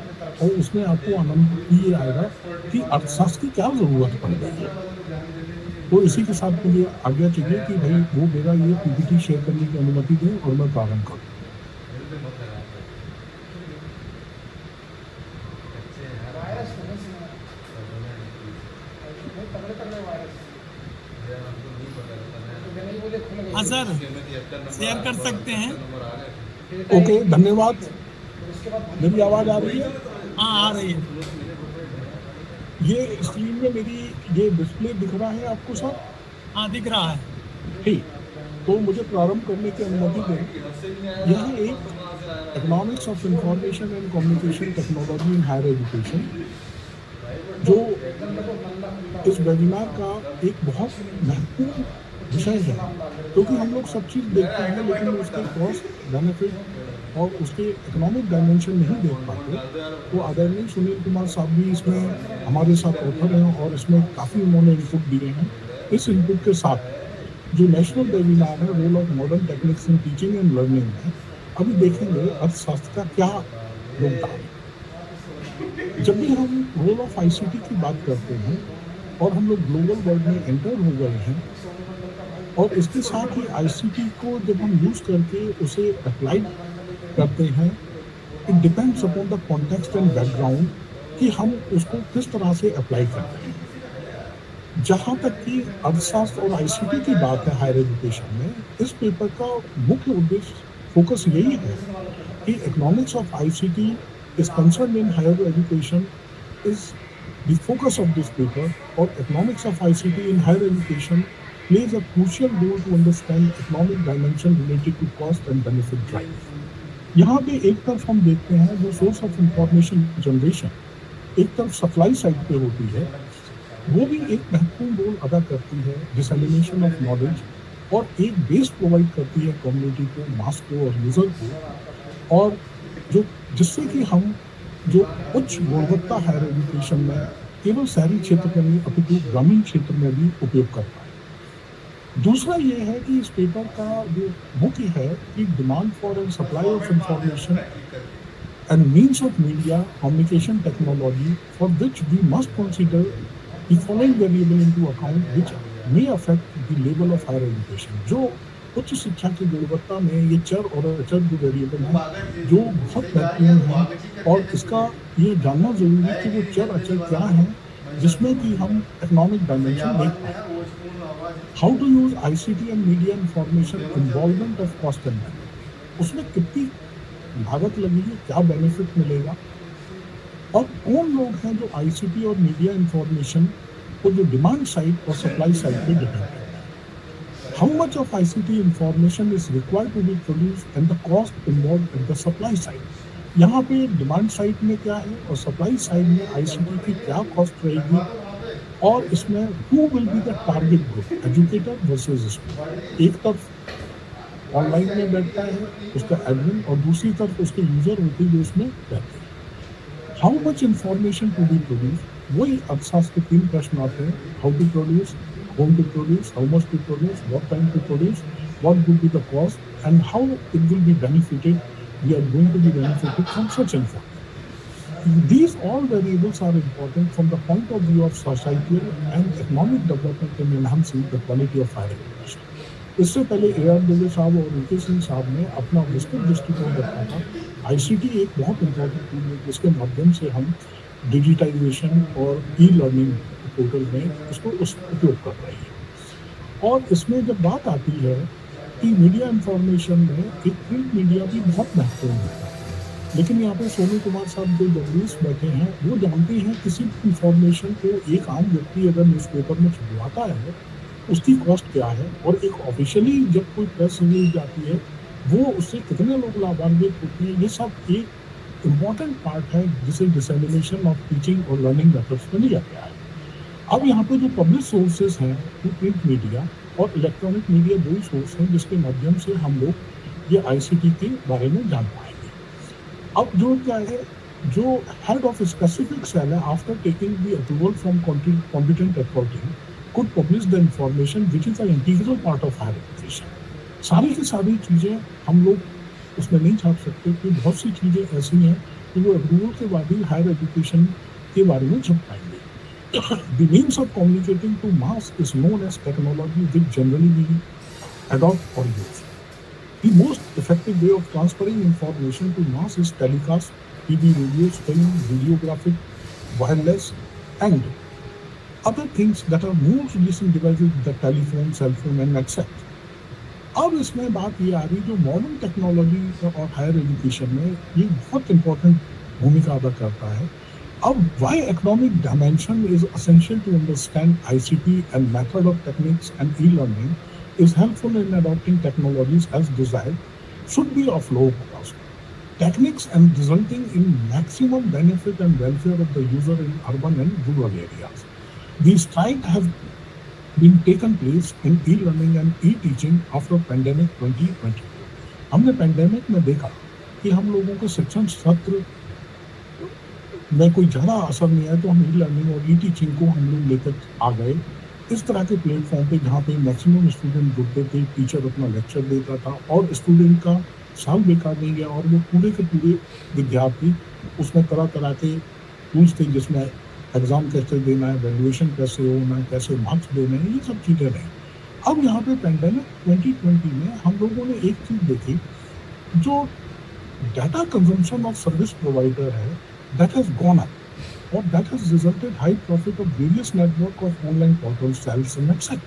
और उसमें आपको आनंद ये आएगा कि अर्थशास्त्र की क्या ज़रूरत पड़ रही है। तो इसी के साथ मुझे आज्ञा चाहिए कि भाई वो मेरा ये पीपीटी शेयर करने की अनुमति दें और मैं प्रारंभ करूँ। तगड़े हाँ सर, शेयर कर सकते हैं। ओके, धन्यवाद। मेरी आवाज आ रही है? हाँ, आ रही है। ये स्क्रीन में मेरी ये डिस्प्ले दिख रहा है आपको सर? हाँ, दिख रहा है। ठीक, तो मुझे प्रारंभ करने की अनुमति दें। यह एक economics of information and communication technology in higher education, जो इस वेबिनार का एक बहुत महत्वपूर्ण विषय है, क्योंकि हम लोग सब चीज़ देखते हैं लेकिन उसके कॉस्ट बेनिफिट और उसके इकोनॉमिक डायमेंशन नहीं देख पाते। तो आदरणीय सुनील कुमार साहब भी इसमें हमारे साथ ऑथर हैं और इसमें काफ़ी उन्होंने इनपुट दिए हैं। इस इनपुट के साथ जो नेशनल वेबिनार है role of modern techniques in teaching and learning में, अभी देखेंगे अर्थशास्त्र का क्या योगदान है। जब भी हम रोल ऑफ आईसीटी की बात करते हैं और हम लोग ग्लोबल वर्ल्ड में एंटर हो गए हैं, और इसके साथ ही आईसीटी को जब हम यूज़ करके उसे अप्लाई करते हैं, it depends upon the context and background कि हम उसको किस तरह से अप्लाई करते हैं। जहाँ तक कि अर्थशास्त्र और आईसीटी की बात है हायर एजुकेशन में, इस पेपर का मुख्य उद्देश्य फोकस यही है कि economics of ICT is concern in higher education is the focus of this paper, और economics of ICT in higher education plays a crucial role to understand economic dimension related to cost and benefit drive। यहाँ पे एक तरफ हम देखते हैं जो source of information generation एक तरफ सप्लाई साइड पे होती है, वो भी एक महत्वपूर्ण रोल अदा करती है डिसएमिनेशन ऑफ नॉलेज, और एक बेस प्रोवाइड करती है कम्युनिटी को, मास को और यूजर को, और जो जिससे कि हम जो उच्च गुणवत्ता हायर एजुकेशन में केवल शहरी क्षेत्र में नहीं अपितु ग्रामीण क्षेत्र में भी उपयोग कर पाए। दूसरा ये है कि इस पेपर का जो मुख्य है कि demand for and supply of information and means of media communication technology for which we must consider the following variable into account which may affect the level of higher education. जो उच्च शिक्षा की गुणवत्ता में ये चर और अचर जो वेरिएबल हैं जो बहुत महत्वपूर्ण हैं, और इसका ये जानना जरूरी है कि वो चर अचर क्या हैं जिसमें कि हम इकोनॉमिक डायमेंशन देख पाए। How to use ICT and media information involvement of cost and benefit, उसमें कितनी लागत लगेगी, क्या बेनिफिट मिलेगा, और कौन लोग हैं जो आईसीटी और मीडिया इंफॉर्मेशन को जो डिमांड साइड और सप्लाई साइड पे डिपेंड करते हैं। How much of ICT information is required to be produced and the cost involved in the supply side. यहाँ पे डिमांड साइड में क्या है और सप्लाई साइड में आईसीटी की क्या कॉस्ट रहेगी, और इसमें who will be the target group, educator versus student. एक तरफ ऑनलाइन में बैठता है उसका एडमिन, और दूसरी तरफ उसके यूजर होते हैं जो उसमें रहते हैं। How much information to be produce, वही अर्थशास्त्र के 3 प्रश्न आते हैं। How to produce, whom to produce, how much to produce, what time to produce, what would be the cost, and how it will be benefited, we are going to be benefited from such information. These all variables are important from the point of view of societal and economic development in enhancing the quality of higher education. इससे पहले AR Dube साहब और उनके सिंह साहब ने अपना विस्तृत दृष्टिकोण रखा था। ICT एक बहुत इम्पोर्टेंट टूल है जिसके माध्यम से हम डिजिटाइजेशन और ई-लर्निंग पोर्टल में उसको उपयोग कर रहे हैं। और इसमें जब बात आती है कि मीडिया इंफॉर्मेशन में एक प्रिंट मीडिया भी बहुत महत्वपूर्ण होता है, लेकिन यहाँ पे सोनू कुमार साहब जो जर्नलिस्ट बैठे हैं वो जानते हैं किसी इंफॉर्मेशन को एक आम व्यक्ति अगर न्यूज़पेपर में छपवाता है उसकी कॉस्ट क्या है, और एक ऑफिशियली जब कोई प्रेस रिलीज जाती है वो उससे कितने लोग लाभान्वित होते हैं। ये सब एक इम्पॉर्टेंट पार्ट है जिसे डिसेमिनेशन ऑफ टीचिंग और लर्निंग मेथड्स में लिया गया है। अब यहाँ पे जो पब्लिक सोर्सेज हैं वो प्रिंट मीडिया और इलेक्ट्रॉनिक मीडिया दो ही सोर्स हैं जिसके माध्यम से हम लोग ये आईसीटी के बारे में जान पाएंगे। अब जो क्या है, जो हेड ऑफ स्पेसिफिक सेल है after taking the approval from competent authority could publish the information which is a integral part of higher education. सारी की सारी चीज़ें हम लोग उसमें नहीं छाप सकते कि बहुत सी चीज़ें ऐसी हैं कि वो अप्रूवल के बाद ही हायर एजुकेशन के बारे में छप पाएंगे। The means of communicating to mass is known as technology which generally we adopt or use. The most effective way of transferring information to mass is telecast, TV, radios, film, videographic, wireless, and other things that are more listening devices, the telephone, cell phone, and etc. अब इसमें बात ये आ रही जो modern technology और higher education में ये बहुत इंपॉर्टेंट भूमिका अदा करता है. अब why economic dimension is essential to understand ICT and method of techniques and e-learning is helpful in adopting technologies as desired should be of low cost. Techniques and resulting in maximum benefit and welfare of the user in urban and rural areas. These strides have been taken place in e-learning and e-teaching after pandemic 2020. हमने pandemic में देखा कि हम लोगों के शिक्षण सत्र में कोई ज़्यादा असर नहीं आया, तो हम ई लर्निंग और ई टीचिंग को हम लोग लेकर आ गए इस तरह के प्लेटफॉर्म पे जहाँ पे मैक्सिमम स्टूडेंट जुड़ते थे, टीचर अपना लेक्चर देता था और स्टूडेंट का साल बेकार नहीं गया और वो पूरे के पूरे विद्यार्थी उसमें तरह तरह के टूल्स थे जिसमें एग्ज़ाम कैसे देना है, वैल्यूएशन कैसे होना है, कैसे मार्क्स देने हैं, ये सब चीज़ें रहीं. अब यहाँ पे पैंडेमिक 2020 में हम लोगों ने एक चीज़ देखी, जो data consumption of service provider है that has gone up, or that has resulted high profit of various network of online portals, sales and etc.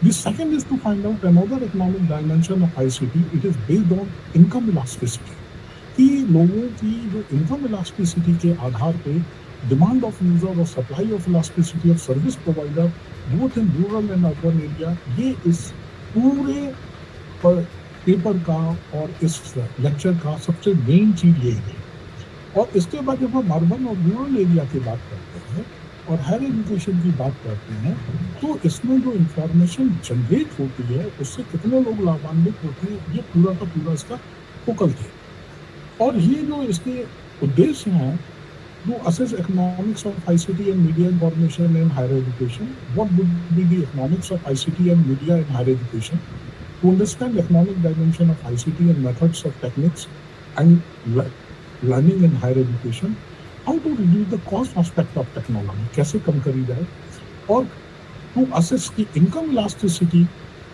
The second is to find out another economic dimension of ICT. It is based on income elasticity. कि लोगों की जो income elasticity के आधार पे demand of user और supply of elasticity of service provider both in rural and urban area, ये इस पूरे पेपर का और इस लेक्चर का सबसे मेन चीज यही है. और इसके बाद जब हम अर्बन और रूरल एरिया की बात करते हैं और हायर एजुकेशन की बात करते हैं, तो इसमें जो इंफॉर्मेशन जनरेट होती है उससे कितने लोग लाभान्वित होते हैं, ये पूरा का पूरा इसका फोकल थे. और ये जो इसके उद्देश्य हैं, जो assess economics of ICT and media information in higher education, what would be the economics of ICT and media in higher education, to understand economic dimension of ICT and methods of techniques and learning in higher education, how to reduce the cost aspect of technology, कैसे कम करी जाए, और to assess की income elasticity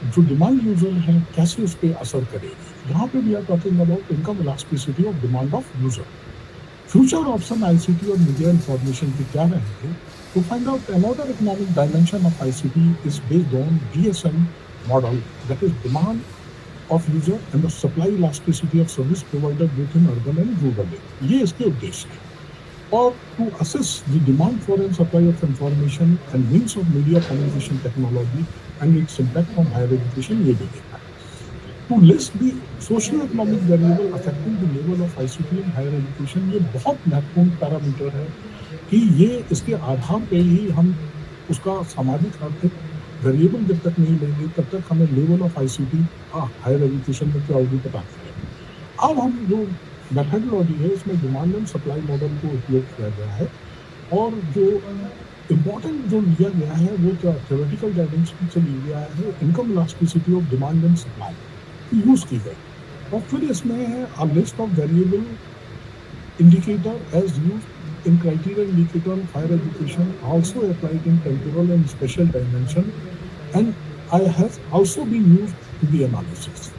जो demand user है कैसे उस पर असर करेगी. यहाँ पे भी are talking about income elasticity of demand of user. Future option ICT और मीडिया इंफॉर्मेशन के क्या रहेंगे? To find out another economic dimension of ICT is based on DSM model, that is demand of user and the supply elasticity of service provider both in urban and rural area. ये इसके उद्देश्य है. और to assess the demand for and supply of information and means of media communication technology and its impact on higher education, ये भी देखा है. To list the socio-economic variable affecting the level of ICT in higher education, ये बहुत महत्वपूर्ण parameter है कि ये इसके आधार पे ही हम उसका सामाजिक आर्थिक वेरिएबल जब तक नहीं लेंगे तब तक हमें level of ICT higher education में क्या होगी पता चलेगा. अब हम जो मेथडोलॉजी है इसमें डिमांड एंड सप्लाई मॉडल को उपयोग किया गया है और जो इम्पोर्टेंट जो लिया गया है वो क्या थ्योरेटिकल डायमेंशन से लिया गया है, income elasticity of demand and supply की यूज़ की गई. और फिर इसमें है a list of variable indicator as use in criteria indicator of higher education, also applied in temporal and spatial dimension, and I have also been used in the analysis.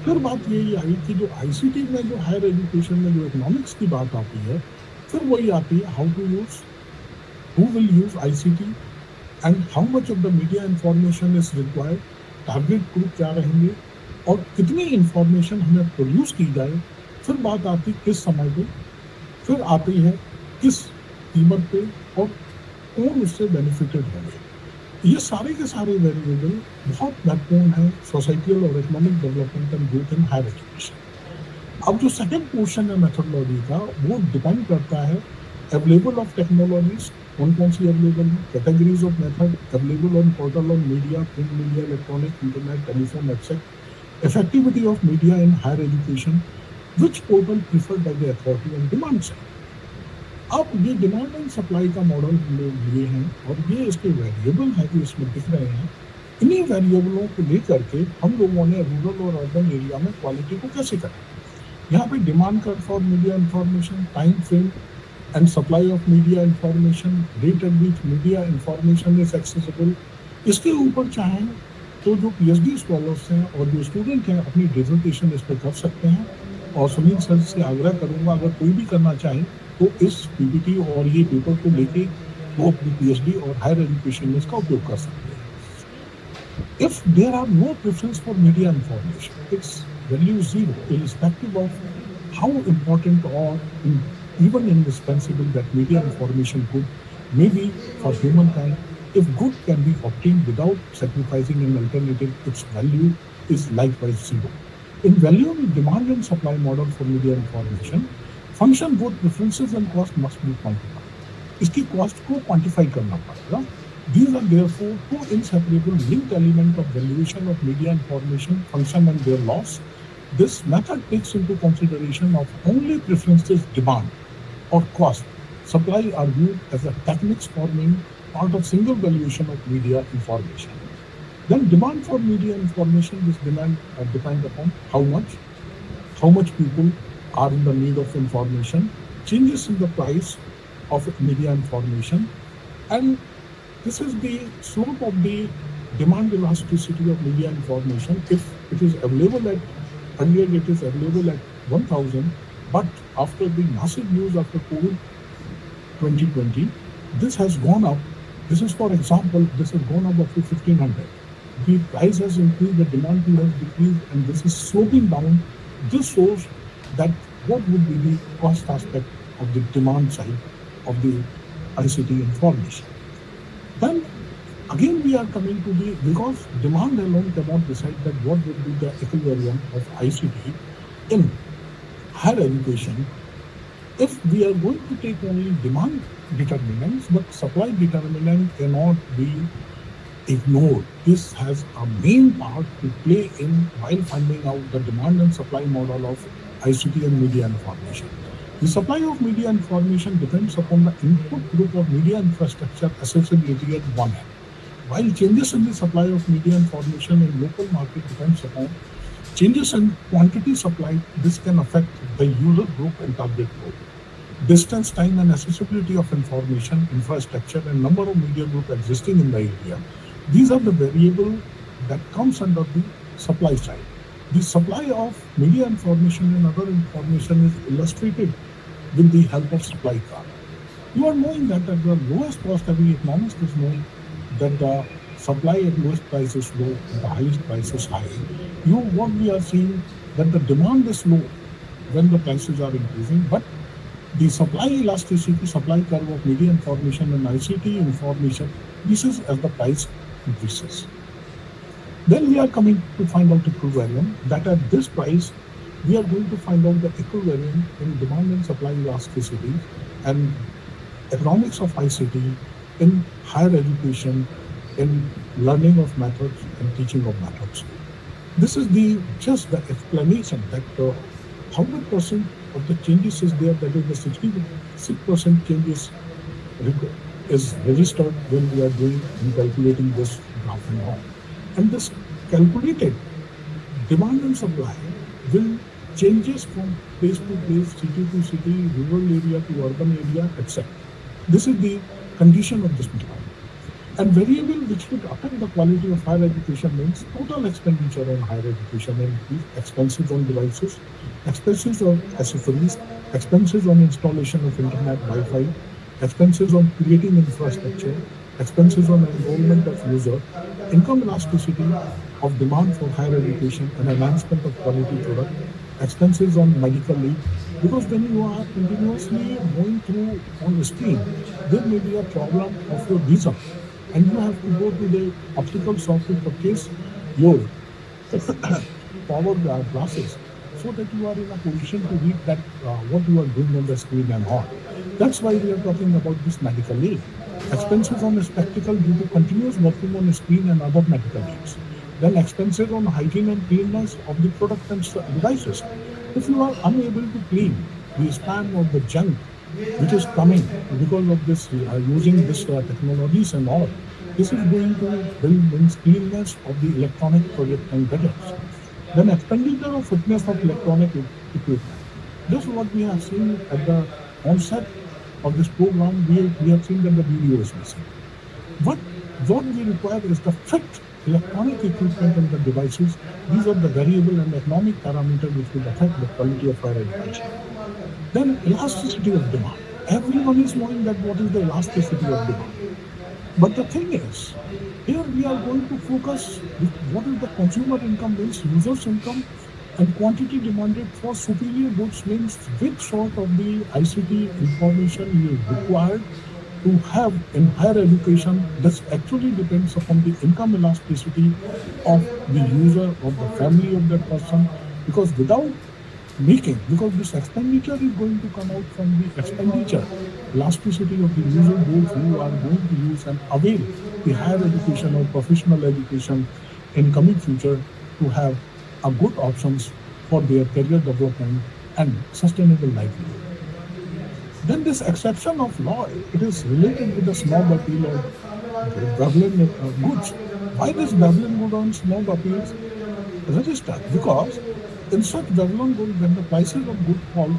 फिर बात यही आई कि जो आईसीटी में जो हायर एजुकेशन में जो economics की बात आती है, फिर वही आती है how to use, who will use ICT and how much of the media information is required, target group क्या रहेंगे और कितनी इंफॉर्मेशन हमें प्रोड्यूस की जाए. फिर बात आती किस समय पे, फिर आती है किस कीमत पे और कौन उससे बेनिफिटेड होंगे. ये सारे के सारे वेरिएबल बहुत महत्वपूर्ण है सोसाइटल और economic development and growth in higher education. अब जो सेकंड पोर्शन है मेथडोलॉजी का वो डिपेंड करता है अवेलेबल ऑफ टेक्नोलॉजीज, कौन कौन सी अवेलेबल है, categories of method available on portal on media, print media, electronic, internet, telephone, etcetera, effectivity of media in higher education, which portal preferred by the authority and demand side. अब ये demand and supply का model हम लोग लिए हैं और ये इसके वेरिएबल है जो इसमें दिख रहे हैं. इन्हीं वेरिएबलों को लेकर के हम लोगों ने रूरल और अर्बन एरिया में क्वालिटी को कैसे करें. यहाँ पे डिमांड कर for media information, time frame and supply of media information, rate at which media information is accessible. इसके ऊपर चाहें तो जो PhD स्कॉलर्स हैं और जो स्टूडेंट हैं अपनी डिसर्टेशन इस पर कर सकते हैं. और सुनील सर से आग्रह करूंगा अगर कोई भी करना चाहे तो इस PPT और ये पेपर को लेके वो अपनी PhD और हायर एजुकेशन में इसका उपयोग कर सकते हैं. If there are no preference for media information, its value is zero, irrespective of how important or even indispensable that media information good may be for humankind. If good can be obtained without sacrificing an alternative, its value is likewise zero. In valuing demand and supply model for media information, function both preferences and cost must be quantified. इसकी cost को quantify करना पड़ेगा. These are therefore two inseparable linked elements of valuation of media information, function and their loss. This method takes into consideration of only preferences, demand or cost. Supply are viewed as a techniques forming part of single valuation of media information. Then demand for media information is depend upon how much people are in the need of information, changes in the price of media information, and this is the slope of the demand elasticity of media information. If it is available at, earlier it is available at 1000, but after the massive news after COVID 2020, this has gone up. This is, for example, this has gone up up to 1500. The price has increased, the demand pool has decreased, and this is sloping down. This shows that what would be the cost aspect of the demand side of the ICT information. Then again we are coming to the, because demand alone cannot decide that what would be the equilibrium of ICT in higher education. If we are going to take only demand determinants, but supply determinant cannot be ignored. This has a main part to play in while finding out the demand and supply model of ICT and media information. The supply of media information depends upon the input group of media infrastructure accessibility at one hand, while changes in the supply of media information in local market depends upon changes in quantity supplied. This can affect the user group and target group. Distance, time and accessibility of information, infrastructure and number of media group existing in the area. These are the variables that comes under the supply side. The supply of media information and other information is illustrated with the help of supply curve. You are knowing that at the lowest cost, every economist is knowing that the supply at lowest price is low, the highest price is high. What we are seeing that the demand is low when the prices are increasing, but the supply elasticity, supply curve of media information and ICT information increases as the price increases. Then we are coming to find out equilibrium, that at this price we are going to find out the equilibrium in demand and supply elasticity and economics of ICT in higher education, in learning of methods and teaching of methods. This is just the explanation that 100% of the changes is there, that is the 66% changes is registered when we are doing and calculating this graph and all. And this calculated demand and supply will changes from place to place, city to city, rural area to urban area, etc. This is the condition of this method. And variable which would affect the quality of higher education means total expenditure on higher education and expenses on devices, expenses on accessories, expenses on installation of internet, Wi-Fi, expenses on creating infrastructure, expenses on enrollment of user, income elasticity of demand for higher education and enhancement of quality product, expenses on medical leave. Because when you are continuously going through on the screen, there may be a problem of your visa, and you have to go to the optical shop to purchase your power glasses, so that you are in a position to read that what you are doing on the screen and all. That's why we are talking about this medical leave. Expenses on a spectacle due to continuous working on a screen and other medical needs. Then expenses on hygiene and cleanliness of the product and devices. If you are unable to clean the spam of the junk which is coming because of this using this technologies and all, this is going to build in cleanness of the electronic project and gadgets. Then expenditure of fitness of electronic equipment. This is what we have seen at the onset of this program. We have seen that the video is missing. What we require is the fit electronic equipment and the devices. These are the variable and economic parameters which will affect the quality of higher education. Then elasticity of demand. Everyone is knowing that what is the elasticity of demand. But the thing is, Here we are going to focus with what is the consumer income means, users income, and quantity demanded for superior goods means which sort of the ICT information is required to have in higher education. This actually depends upon the income elasticity of the user, of the family of that person, because because this expenditure is going to come out from the expenditure elasticity of the user, those who are going to use and avail the higher education or professional education in coming future to have a good options for their career development and sustainable livelihood. Then this exception of law, it is related with the snob appeal or Babylon goods. Why this Babylon good on snob appeals register? Because in such Babylon good, when the prices of good falls,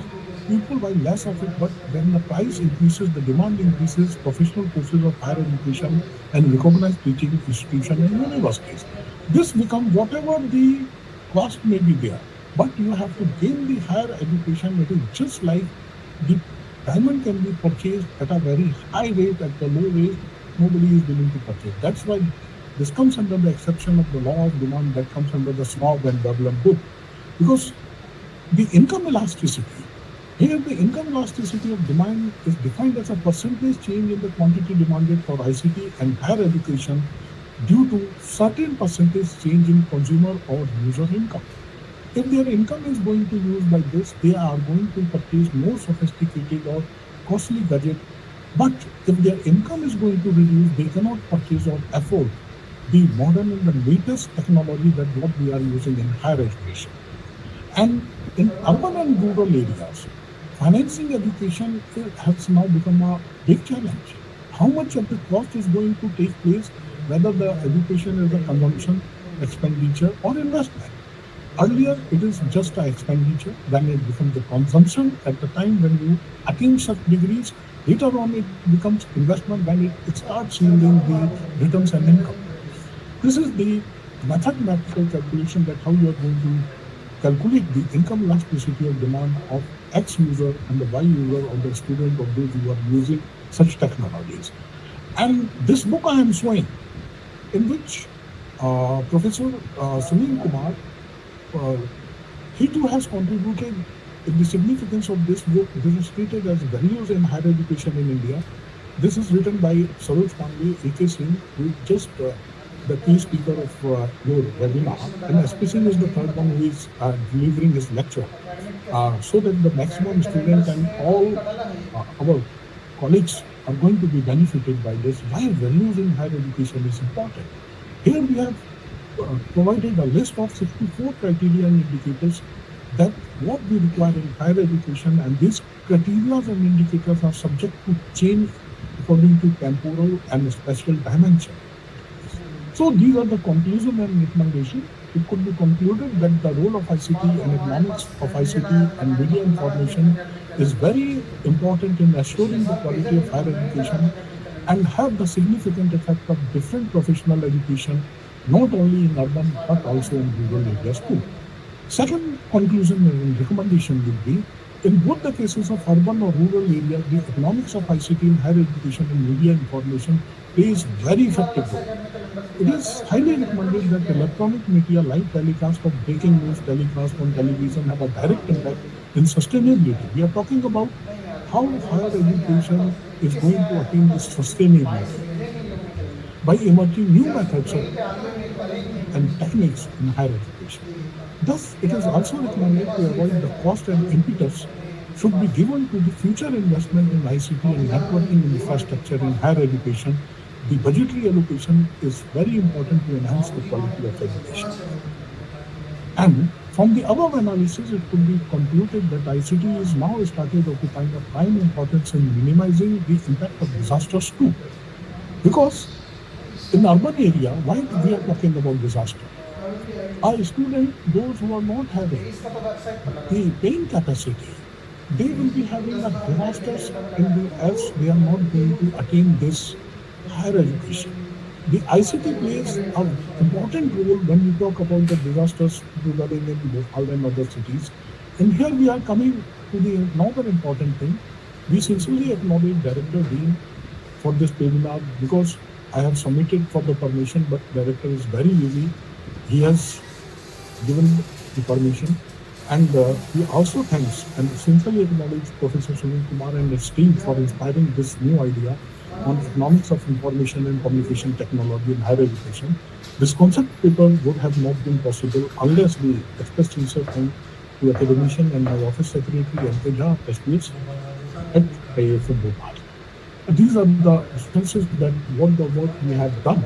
people buy less of it, but when the price increases, the demand increases, professional courses of higher education and recognized teaching institutions and universities. This becomes whatever the cost may be there, but you have to gain the higher education. It is just like the diamond can be purchased at a very high rate, at the low rate, nobody is willing to purchase. That's why this comes under the exception of the law of demand that comes under the snob and Babylon good. Because the income elasticity, here the income elasticity of demand is defined as a percentage change in the quantity demanded for ICT and higher education due to certain percentage change in consumer or user income. If their income is going to use like this, they are going to purchase more sophisticated or costly gadget. But if their income is going to reduce, they cannot purchase or afford the modern and the latest technology that what we are using in higher education. And in urban and rural areas, financing education has now become a big challenge. How much of the cost is going to take place, whether the education is a consumption, expenditure or investment? Earlier, it is just an expenditure, then it becomes the consumption at the time when you attain such degrees. Later on, it becomes investment when it starts yielding the returns and income. This is the mathematical calculation that how you are going to calculate the income elasticity of demand of X user and the Y user or the student of those who are using such technologies. And this book I am showing, in which Professor Sunil Kumar, he too has contributed in the significance of this book. This is treated as values in higher education in India. This is written by Saroj Pandey, A.K. Singh, who is just the key speaker of your webinar, and especially is the third one who is delivering his lecture, so that the maximum students and all our colleagues are going to be benefited by this. Why values in higher education is important. Here we have provided a list of 64 criteria and indicators that what we require in higher education, and these criteria and indicators are subject to change according to temporal and spatial dimension. So these are the conclusion and recommendation. It could be concluded that the role of ICT and economics of ICT and media information is very important in assuring the quality of higher education and have the significant effect of different professional education, not only in urban but also in rural areas too. Second conclusion and recommendation would be, in both the cases of urban or rural areas, the economics of ICT in higher education and media information plays very effective role. It is highly recommended that electronic media live telecast of breaking news telecast on television have a direct impact in sustainability. We are talking about how higher education is going to attain this sustainability by emerging new methods and techniques in higher education. Thus, it is also recommended to avoid the cost and impetus should be given to the future investment in ICT and networking infrastructure in higher education. The budgetary allocation is very important to enhance the quality of education. And from the above analysis, it could be concluded that ICT is now started occupying a prime importance in minimizing the impact of disasters too. Because in urban area, why we are talking about disaster? Our students, those who are not having the paying capacity, they will be having a disasters in the as they are not going to attain this higher education. The ICT plays an important role when we talk about the disasters prevailing in Bhopal and other cities. And here we are coming to the another important thing. We sincerely acknowledge Director Dean for this webinar, because I have submitted for the permission, but director is very busy. He has given the permission, and he also thanks and sincerely acknowledges Professor Sunil Kumar and his team for inspiring this new idea on economics of information and communication technology in higher education. This concept paper would have not been possible unless the expressed sincere thank to academician and my office secretary M.K. Jha, SPS at IIFM Bhopal. These are the instances that what the work we have done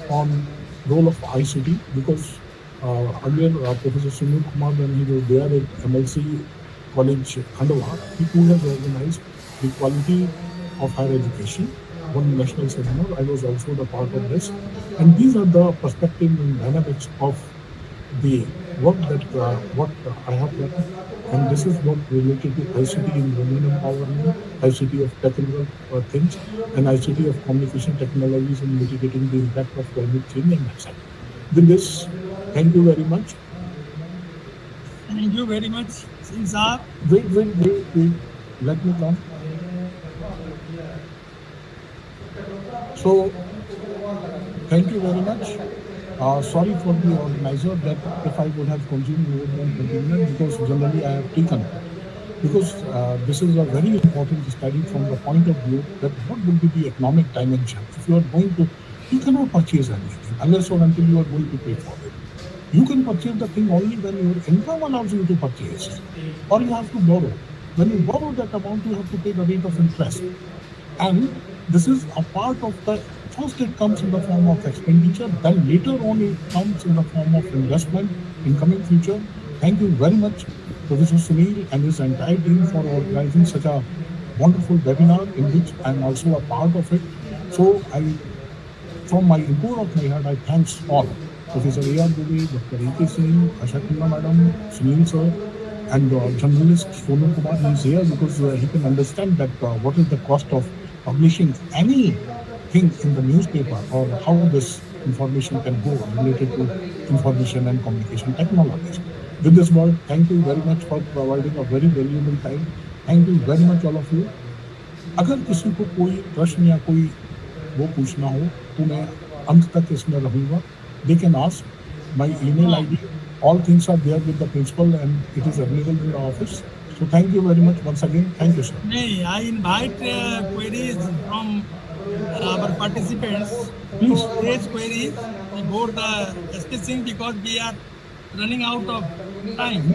on role of ICT, because earlier Professor Sunil Kumar, when he was there at MLC College Khandwa, he too has organized the quality of higher education, one national seminar. I was also the part of this, and these are the perspective and dynamics of the work that what I have done, and this is what related to ICT in women empowerment, ICT of technical things, and ICT of communication technologies in mitigating the impact of climate change and etc. With this, thank you very much. Thank you very much, Singh Saab. Wait. Let me come. So, thank you very much. Sorry for the organizer that if I would have consumed more than 20 minutes, because generally I have taken. Because this is a very important study from the point of view that what would be the economic dimension. If you are going to, you cannot purchase anything unless or until you are going to pay for it. You can purchase the thing only when your income allows you to purchase, or you have to borrow. When you borrow that amount, you have to pay the rate of interest. And this is a part of the, first it comes in the form of expenditure, then later on it comes in the form of investment in coming future. Thank you very much, Professor Sunil and his entire team for organizing such a wonderful webinar in which I am also a part of it. So from my core of my heart, I thanks all. Professor A.R. Dubey, Dr. A.K. Singh, Asha Khanna Madam, Sunil Sir, and journalist Sonal Kumar. He is here because he can understand that what is the cost of publishing anything in the newspaper, or how this information can go related to information and communication technologies. With this word, thank you very much for providing a very valuable time. Thank you very much all of you. अगर किसी को कोई प्रश्न या कोई वो पूछना हो तो मैं अंत तक इसमें रहूँगा. They can ask. My email ID, all things are there with the principal and it is available in the office. So thank you very much once again. Thank you, sir. I invite queries from our participants. Please. Raise queries before the discussing, because we are running out of time.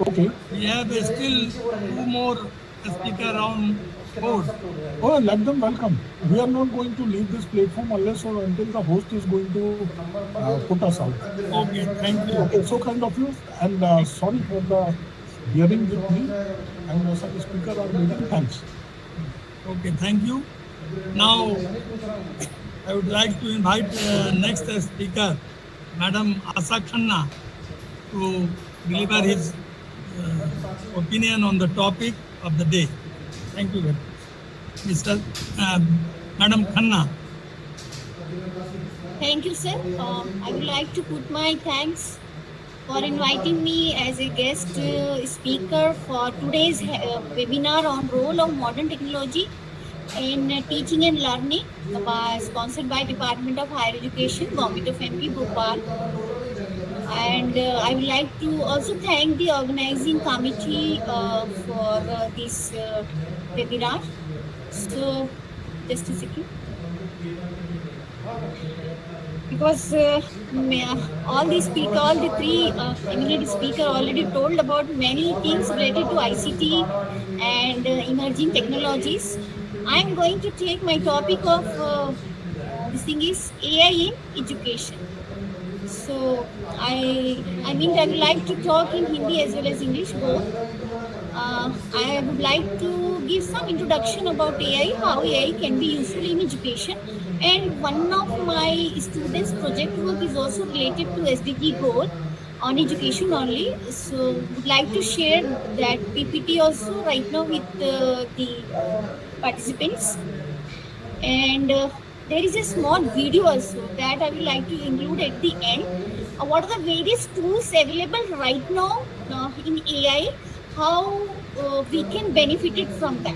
Okay. We have still 2 more speakers on board. Oh, let them welcome. We are not going to leave this platform unless or until the host is going to put us out. Okay, thank you. Okay, so kind of you. And sorry for the bearing with me. And some speakers are waiting. Thanks. Okay, thank you. Now, I would like to invite next speaker, Madam Asha Khanna, to deliver his opinion on the topic of the day. Thank you very much. Madam Khanna. Thank you, sir. I would like to put my thanks for inviting me as a guest speaker for today's webinar on role of modern technology in teaching and learning, sponsored by Department of Higher Education, Govt of MP, Bhopal. And I would like to also thank the organizing committee for this webinar. So, just a second. Because all the three eminent speakers already told about many things related to ICT and emerging technologies. I am going to take my topic of this thing is AI in education. So I would like to talk in Hindi as well as English both. I would like to give some introduction about AI, how AI can be useful in education. And one of my students' project work is also related to SDG goal on education only. So would like to share that PPT also right now with the participants. And there is a small video also that I would like to include at the end. What are the various tools available right now in AI? How we can benefit it from that.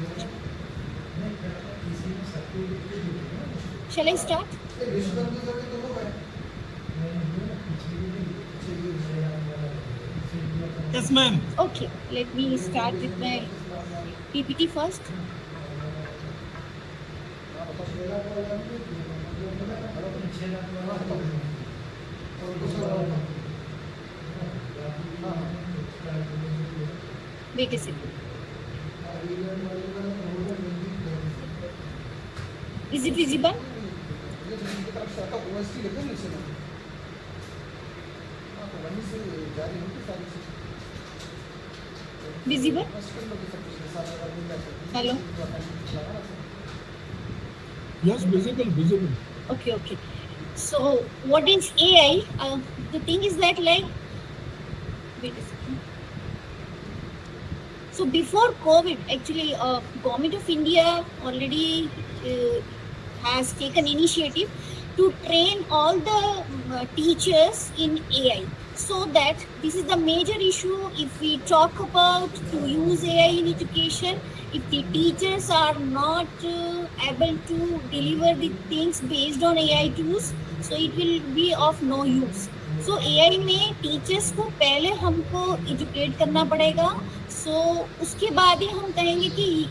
Shall I start? Yes, ma'am. Okay, let me start with my PPT first. Wait a second. Is it visible? Visible? Hello? Yes, visible. Okay. So what is AI? The thing is that, like, wait a second. So before COVID, actually, Government of India already has taken initiative to train all the teachers in AI. So that this is the major issue if we talk about to use AI in education. If the teachers are not able to deliver the things based on AI tools, so it will be of no use. So AI में teachers को पहले हमको educate करना पड़ेगा. So उसके बाद ही हम कहेंगे कि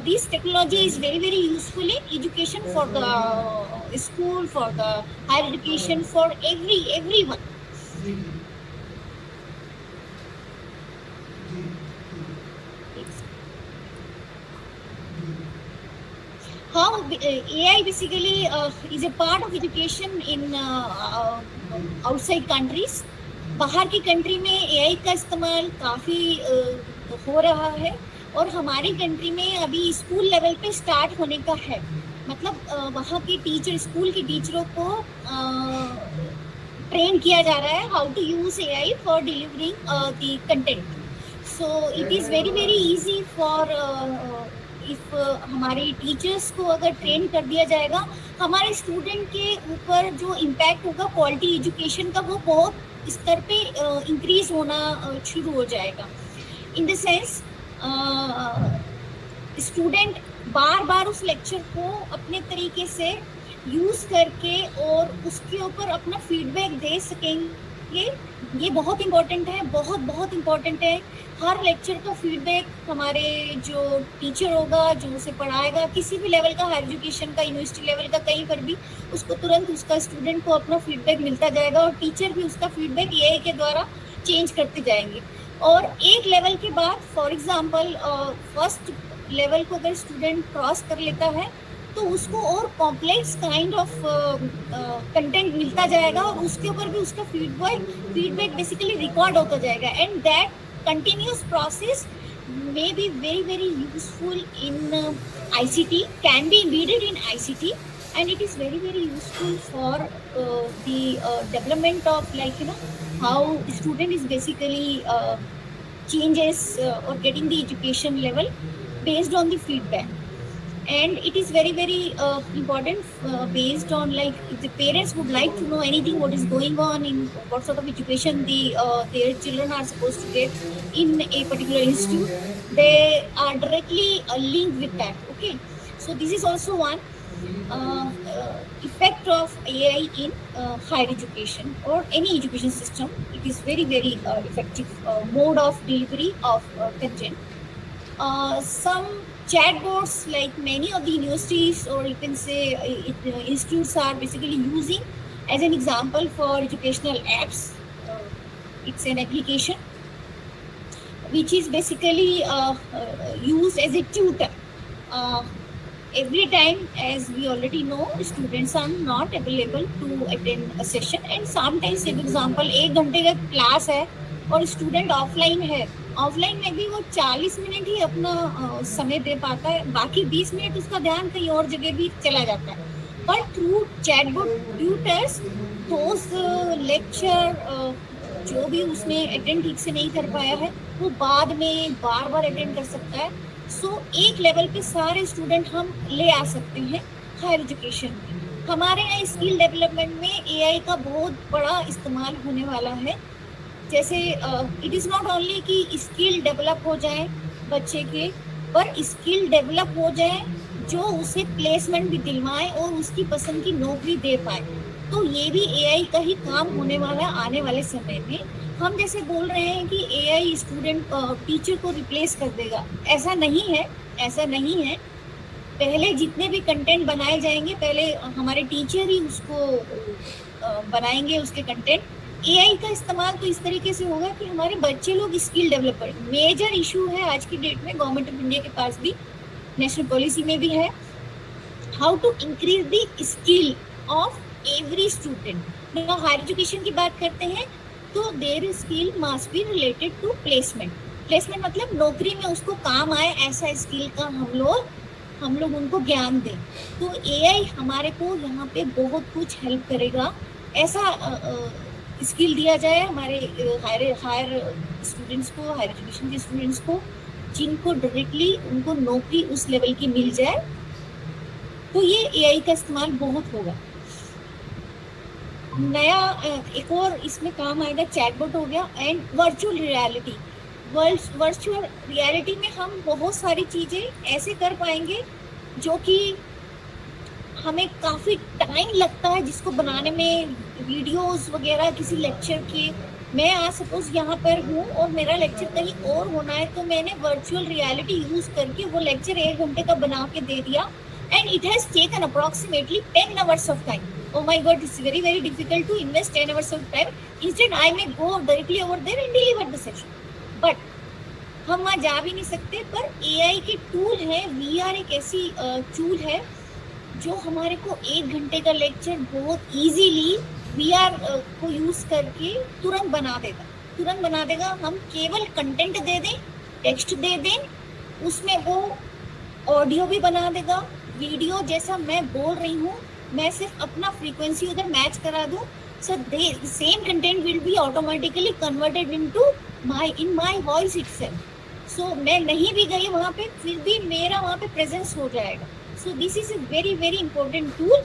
this technology is very very useful in education for the school, for the higher education, for everyone. How AI basically is a part of education in outside countries. बाहर की कंट्री में AI का इस्तेमाल काफ़ी हो रहा है और हमारी कंट्री में अभी स्कूल लेवल पे स्टार्ट होने का है. मतलब वहाँ के टीचर, स्कूल के टीचरों को ट्रेन किया जा रहा है how to use AI for delivering the content. So it is very very easy for if हमारे टीचर्स को अगर ट्रेन कर दिया जाएगा, हमारे स्टूडेंट के ऊपर जो इम्पैक्ट होगा क्वालिटी एजुकेशन का, वो बहुत स्तर पे इंक्रीज होना शुरू हो जाएगा. इन द सेंस स्टूडेंट बार बार उस लेक्चर को अपने तरीके से यूज़ करके और उसके ऊपर अपना फीडबैक दे सकेंगे. ये बहुत इम्पोर्टेंट है, बहुत इम्पोर्टेंट है. हर लेक्चर का फीडबैक हमारे जो टीचर होगा, जो उसे पढ़ाएगा, किसी भी लेवल का, हायर एजुकेशन का, यूनिवर्सिटी लेवल का, कहीं पर भी, उसको तुरंत उसका स्टूडेंट को अपना फीडबैक मिलता जाएगा और टीचर भी उसका फीडबैक AI के द्वारा चेंज करते जाएंगे. और एक लेवल के बाद, फॉर एग्जांपल फर्स्ट लेवल को अगर स्टूडेंट क्रॉस कर लेता है तो उसको और कॉम्प्लेक्स काइंड ऑफ कंटेंट मिलता जाएगा और उसके ऊपर भी उसका फीडबैक बेसिकली रिकॉर्ड होता जाएगा. And that continuous process may be very very useful in ICT, can be embedded in ICT, and it is very very useful for the development of, like, you know, how the student is basically changes or getting the education level based on the feedback. And it is very very important based on, like, if the parents would like to know anything what is going on in what sort of education their children are supposed to get in a particular institute, they are directly linked with that. Okay, so this is also one effect of AI in higher education or any education system. It is very very effective mode of delivery of content. Some chatbots, like many of the universities or you can say institutes are basically using as an example for educational apps. It's an application which is basically used as a tutor. Every time, as we already know, students are not available to attend a session, and sometimes, for example, 1 घंटे का class है और student offline है. Offline में भी वो 40 minute ही अपना समय दे पाता है, बाकी 20 मिनट उसका ध्यान कहीं और जगह भी चला जाता है. पर थ्रू चैटबॉट ट्यूटर्स दोस लेक्चर जो भी उसने अटेंड ठीक से नहीं कर पाया है, वो बाद में बार बार अटेंड कर सकता है. सो एक लेवल पे सारे स्टूडेंट हम ले आ सकते हैं हायर एजुकेशन में. हमारे यहाँ स्किल डेवलपमेंट में AI का बहुत बड़ा इस्तेमाल होने वाला है. जैसे इट इज़ नॉट ओनली कि स्किल डेवलप हो जाए बच्चे के, पर स्किल डेवलप हो जाए जो उसे प्लेसमेंट भी दिलवाए और उसकी पसंद की नौकरी दे पाए। तो ये भी एआई का ही काम होने वाला आने वाले समय में। हम जैसे बोल रहे हैं कि एआई स्टूडेंट टीचर को रिप्लेस कर देगा, ऐसा नहीं है, ऐसा नहीं है। पहले जितने भी कंटेंट बनाए जाएंगे, पहले हमारे टीचर ही उसको बनाएंगे उसके कंटेंट। एआई का इस्तेमाल तो इस तरीके से होगा कि हमारे बच्चे लोग स्किल डेवलप करें। मेजर इशू है आज की डेट में, गवर्नमेंट ऑफ इंडिया के पास भी, नेशनल पॉलिसी में भी है, how to increase the skill of every student. Higher education की बात करते हैं तो their skill must be related to placement. Placement मतलब नौकरी में उसको काम आए, ऐसा स्किल का हम लोग उनको ज्ञान दें। तो एआई हमारे को यहाँ पे बहुत कुछ हेल्प करेगा। ऐसा स्किल दिया जाए हमारे हायर स्टूडेंट्स को, हायर एजुकेशन के स्टूडेंट्स को, जिनको डायरेक्टली उनको नौकरी उस लेवल की मिल जाए। तो ये एआई का इस्तेमाल बहुत होगा। नया एक और इसमें काम आएगा, चैटबॉट हो गया, and virtual reality. Virtual reality में हम बहुत सारी चीज़ें ऐसे कर पाएंगे जो कि हमें काफ़ी टाइम लगता है जिसको बनाने में, वीडियोस वगैरह किसी लेक्चर के। मैं आज सपोज यहाँ पर हूँ और मेरा लेक्चर कहीं और होना है, तो मैंने वर्चुअल रियलिटी यूज़ करके वो लेक्चर 1 घंटे का बना के दे दिया, and it has taken approximately 10 hours of time. Oh my God, it's very very difficult to invest 10 hours of time. Instead, I may go directly over there and deliver the session. But हम वहाँ जा भी नहीं सकते। पर AI के tool है, VR एक ऐसी टूल है जो हमारे को 1 घंटे का लेक्चर बहुत इजीली VR को यूज करके तुरंत बना देगा। हम केवल कंटेंट दे दें, टेक्स्ट दे दें, उसमें वो ऑडियो भी बना देगा, वीडियो जैसा मैं बोल रही हूँ, मैं सिर्फ अपना फ्रीक्वेंसी उधर मैच करा दूँ, so the same content will be automatically converted into my voice itself. So मैं नहीं भी गई वहाँ पे, फिर भी मेरा वहाँ पे प्रेजेंस हो जाएगा। So this is a very very important tool.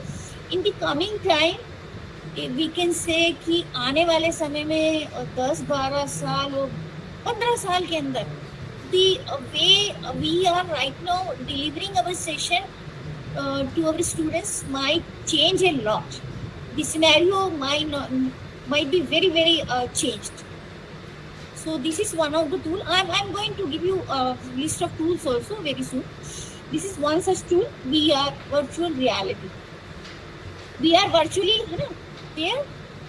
In the coming time we can say कि आने वाले समय में 10-12 साल और 15 साल के अंदर the way we are right now delivering our session to our students might change a lot. The scenario might be very very changed. So this is one of the tool. I'm going to give you a list of tools also very soon. This is one such tool, VR, virtual reality. We are virtually है ना there,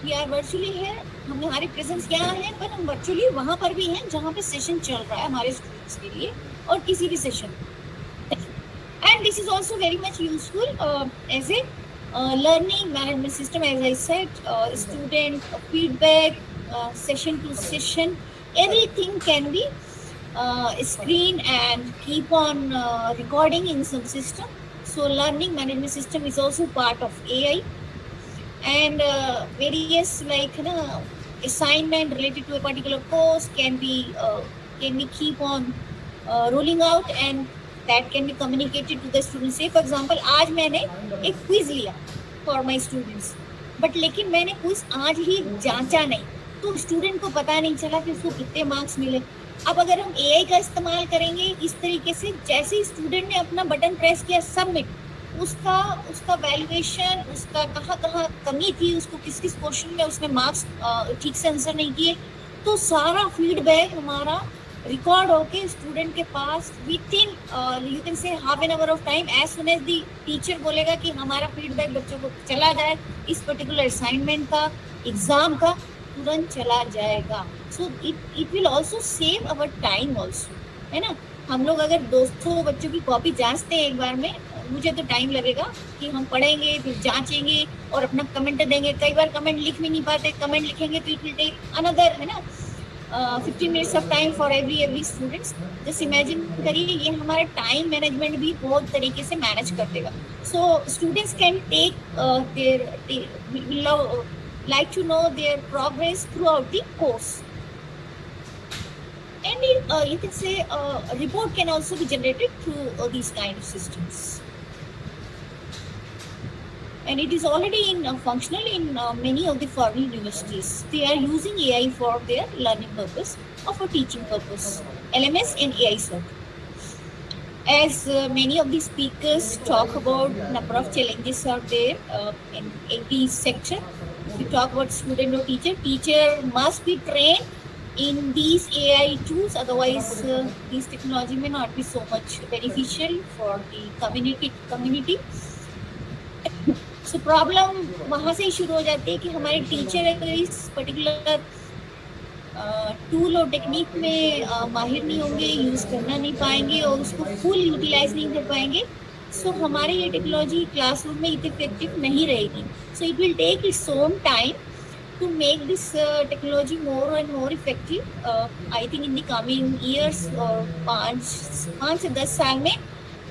we are virtually here, हमारी presence यहाँ है, पर हम virtually वहाँ पर भी हैं जहाँ पे सेशन चल रहा है हमारे स्टूडेंट्स के लिए और किसी भी session. And this is also very much useful as a learning management system, as I said, student feedback, session to session, everything can be screened and keep on recording in some system. So learning management system is also part of AI, and various like assignment related to a particular course can be keep on rolling out, and that can be communicated to the students. Say for example, आज मैंने एक quiz लिया for my students, but लेकिन मैंने quiz आज ही जांचा नहीं, तो स्टूडेंट को पता नहीं चला कि उसको कितने मार्क्स मिले। अब अगर हम AI का इस्तेमाल करेंगे इस तरीके से, जैसे ही स्टूडेंट ने अपना बटन प्रेस किया सबमिट, उसका वैल्यूएशन, उसका कहाँ कमी थी, उसको किस क्वेश्चन में उसने मार्क्स ठीक से आंसर नहीं किए, तो सारा फीडबैक हमारा रिकॉर्ड होके स्टूडेंट के पास within you can say half an hour of time, as soon as the teacher बोलेगा कि हमारा फीडबैक बच्चों को चला जाए, इस पर्टिकुलर असाइनमेंट का, एग्जाम का तुरंत चला जाएगा। सो it will also save our time also, है ना। हम लोग अगर 200 बच्चों की कॉपी जांचते हैं एक बार में, मुझे तो टाइम लगेगा कि हम पढ़ेंगे फिर जांचेंगे और अपना कमेंट देंगे। कई बार कमेंट लिख भी नहीं पाते, कमेंट लिखेंगे तो it will take another 15 minutes of time for every students. Just imagine करिए, ये हमारा टाइम मैनेजमेंट भी बहुत तरीके से मैनेज कर देगा। So students can take their like to know their progress throughout the course, and you can say a report can also be generated through these kind of systems, and it is already functional in many of the foreign universities. They are using AI for their learning purpose or for teaching purpose, LMS and AI sir. as many of the speakers talk about number of challenges are there in every sector. If you talk about student or teacher must be trained in these AI tools, otherwise this technology may not be so much beneficial for the community. So problem वहाँ से ही शुरू हो जाती है कि हमारे teacher अगर इस पर्टिकुलर टूल और टेक्निक में माहिर नहीं होंगे, यूज़ करना नहीं पाएंगे और उसको फुल यूटिलाइज नहीं कर पाएंगे, सो हमारे ये टेक्नोलॉजी क्लासरूम में इतनी इफेक्टिव नहीं रहेगी. So it will take its own time to make this technology more and more effective. I think in the coming years or 5 से 10 साल में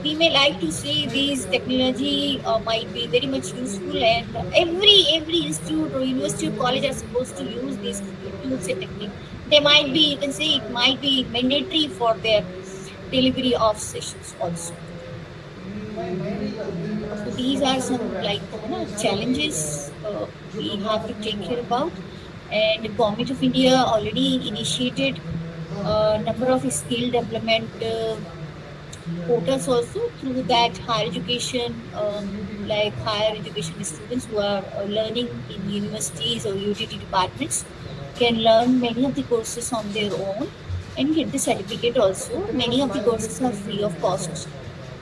we may like to see these technology might be very much useful, and every institute or university or college are supposed to use these tools and technique. They might be, you can say it might be mandatory for their delivery of sessions also. So these are some challenges we have to take care about, and the Government of India already initiated a number of skill development portals also. Through that, higher education, like higher education students who are learning in universities or UTT departments can learn many of the courses on their own and get the certificate also. Many of the courses are free of cost.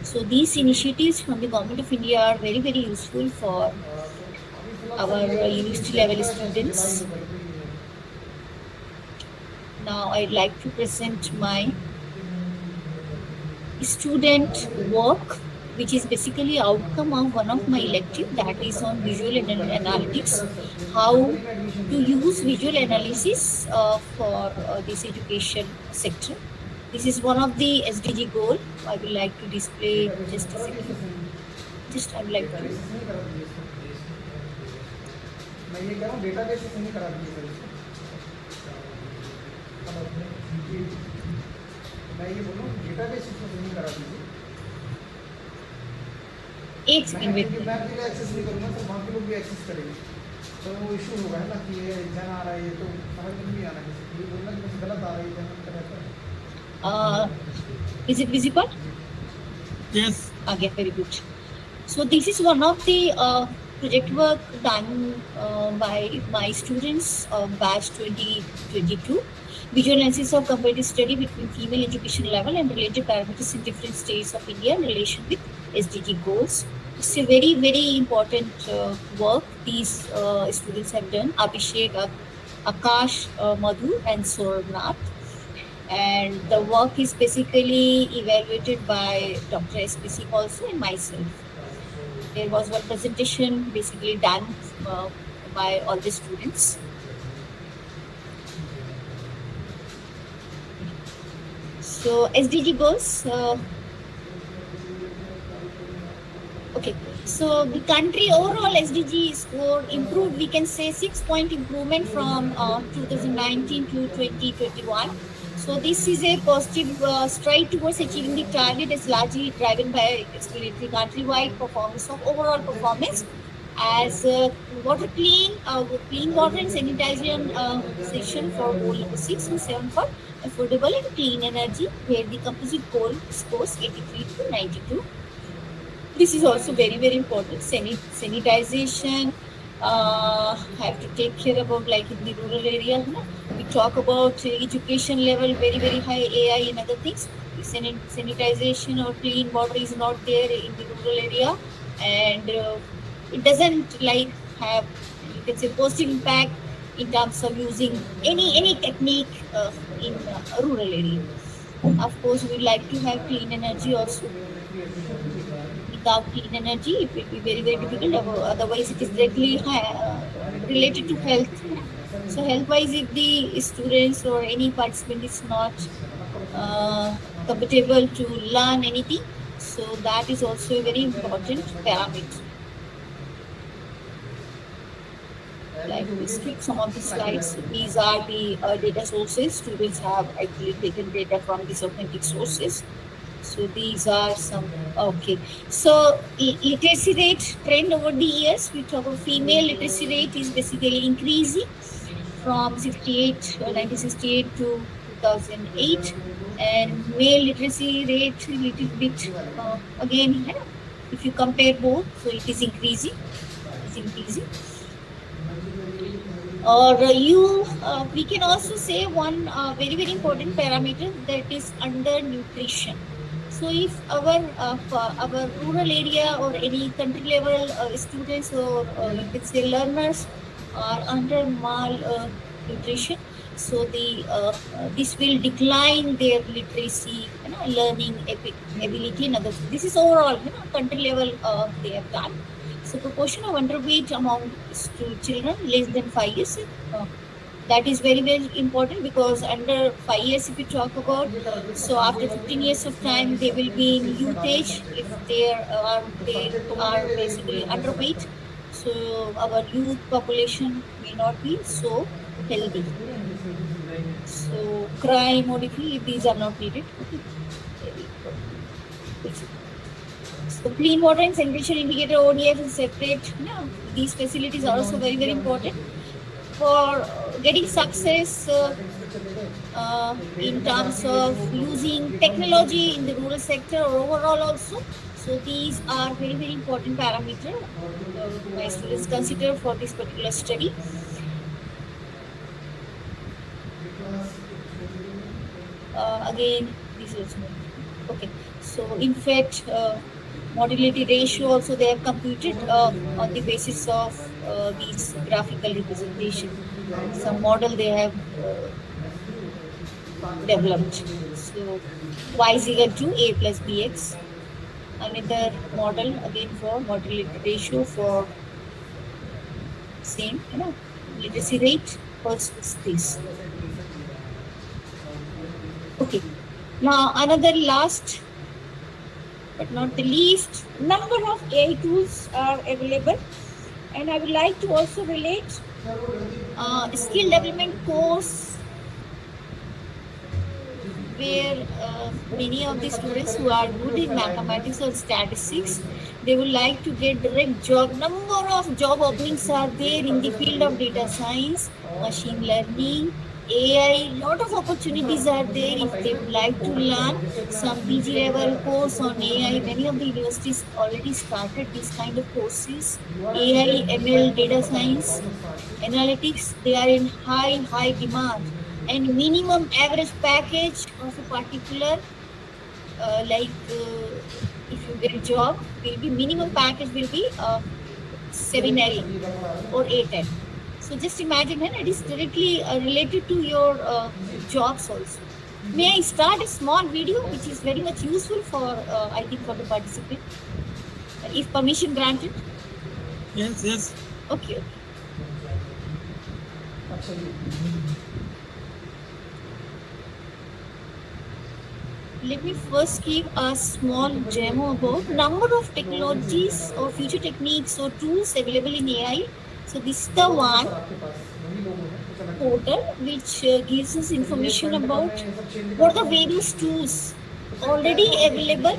So these initiatives from the Government of India are very, very useful for our university level students. Now I'd like to present my student work, which is basically outcome of one of my elective, that is on visual analytics, how to use visual analysis for this education sector. This is one of the SDG goal. I would like to display just a second. I would like to. मैं ये कह रहा हूँ database से नहीं करा दीजिए sir इसको. मैं ये बोल रहा हूँ डेटाबेस इसको नहीं करा दीजिए. एक सेकंड वेट. मैं भी एक्सेस नहीं करूँगा तो बाकी लोग भी एक्सेस करेंगे, तो वो इशू होगा है ना कि ये एग्जाम आ रहा है, ये तो समझ में नहीं आ रहा है. ये बोलना कि कुछ गलत आ रहा है एग्जाम कर. Is it visible? Yes. Okay, very good. So this is one of the project work done by my students of batch 2022. Visual analysis of comparative study between female education level and related parameters in different states of India in relation with SDG goals. It's a very, very important work these students have done. Abhishek, Akash, Madhu and Sornath. And the work is basically evaluated by Dr. SPC also and myself. There was one presentation basically done by all the students. So SDG goals. Okay, so the country overall SDG score improved. We can say 6-point improvement from 2019 to 2021. So this is a positive stride towards achieving the target, is largely driven by explanatory countrywide performance of overall performance as water clean water and sanitation section for goal number 6 and 7 for affordable and clean energy, where the composite goal scores 83 to 92. This is also very, very important. Sanitization have to take care about, like in the rural area. We talk about education level, very, very high AI and other things. Sanitization or clean water is not there in the rural area, and it doesn't like have, you can say, positive impact in terms of using any technique in rural area. Of course, we like to have clean energy also. Without clean energy, it will be very, very difficult. Otherwise, it is directly related to health. So health-wise, if the students or any participant is not comfortable to learn anything, so that is also a very important parameter. Like we skip some of the slides. These are the data sources. Students have actually taken data from these authentic sources. So these are some, okay. So literacy rate trend over the years, we talk about female literacy rate is basically increasing from 1968 to 2008. and male literacy rate little bit again, if you compare both, so it is increasing. Or we can also say one very very important parameter, that is under nutrition. So if our rural area or any country level students or you can say learners are under malnutrition, so this will decline their literacy, learning ability and other things. This is overall, country level they have done. So proportion of underweight among children less than 5 years, that is very very important, because under 5 years if you talk about, so after 15 years of time they will be in youth age if they are basically underweight. So our youth population may not be so healthy. So crime or if these are not needed. So clean water and sanitation indicator ODF is separate. These facilities are also very very important for getting success in terms of using technology in the rural sector or overall also. So these are very very important parameters my students consider for this particular study. Again, this is okay. So in fact, motility ratio also they have computed on the basis of these graphical representation. Some model they have developed. So y is equal to a plus bx. Another model again for motility ratio for same, literacy rate versus this. Okay. Now another last but not the least, number of AI tools are available, and I would like to also relate skill development course where many of the students who are good in mathematics or statistics, they would like to get direct job. Number of job openings are there in the field of data science, machine learning, AI. Lot of opportunities are there if they would like to learn some PG level course on AI. Many of the universities already started these kind of courses. AI, ML, data science, analytics, they are in high demand. And minimum average package of a particular if you get a job, will be minimum package will be 7L or 8L. So just imagine, it is directly related to your jobs also. May I start a small video which is very much useful for I think for the participant, if permission granted? Yes. Okay. Let me first give a small demo about number of technologies or future techniques or tools available in AI. So this is the one portal which gives us information about what are the various tools already available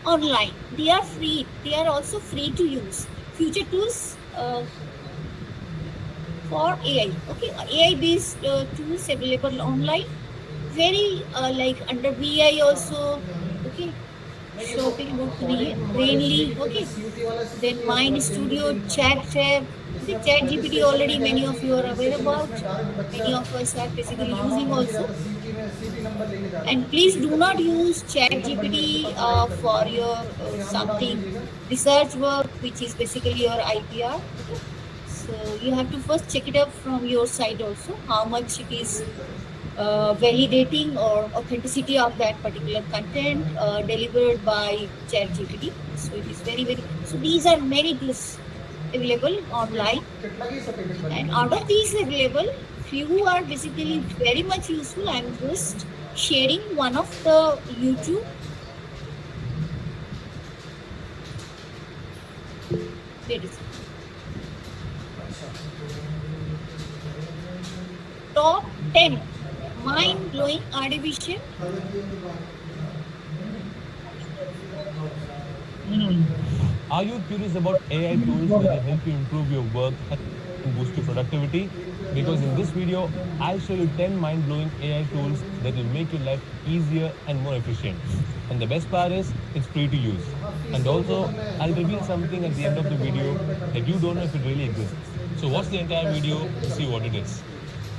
online. They are free. They are also free to use. Future tools for AI. Okay, AI based tools available online. Very like under BI also. Okay. Shopping book Brainly, okay. Then Mind Studio, Chat Tab. The Chat GPT already many of you are aware about. Many of us are basically using also. And please do not use Chat GPT for your something research work, which is basically your IPR. Okay? So you have to first check it out from your side also, how much it is validating or authenticity of that particular content delivered by ChatGPT. So it is very very. So these are many tools available online, and out of these available, few are basically very much useful. I am just sharing one of the YouTube. Wait a second. Top 10 mind-blowing artificial. Are you curious about AI tools that will help you improve your work and boost your productivity? because in this video, I'll show you 10 mind-blowing AI tools that will make your life easier and more efficient. And the best part is, it's free to use. And also, I'll reveal something at the end of the video that you don't know if it really exists. So watch the entire video to see what it is.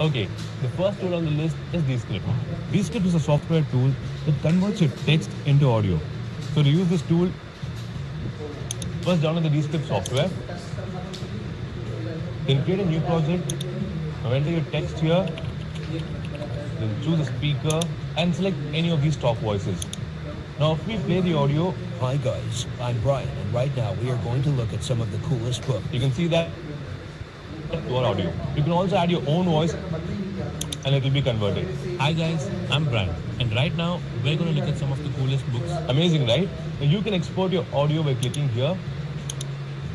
Okay, the first tool on the list is Descript. Descript is a software tool that converts your text into audio. So to use this tool, first download the Descript software, then create a new project, now enter your text here, then choose a speaker and select any of these stock voices. Now if we play the audio, Hi guys, I'm Brian, and right now we are going to look at some of the coolest books. you can see that to our audio. You can also add your own voice and it will be converted. Hi guys, I'm Brian, and right now we're going to look at some of the coolest books. Amazing, right? Now you can export your audio by clicking here.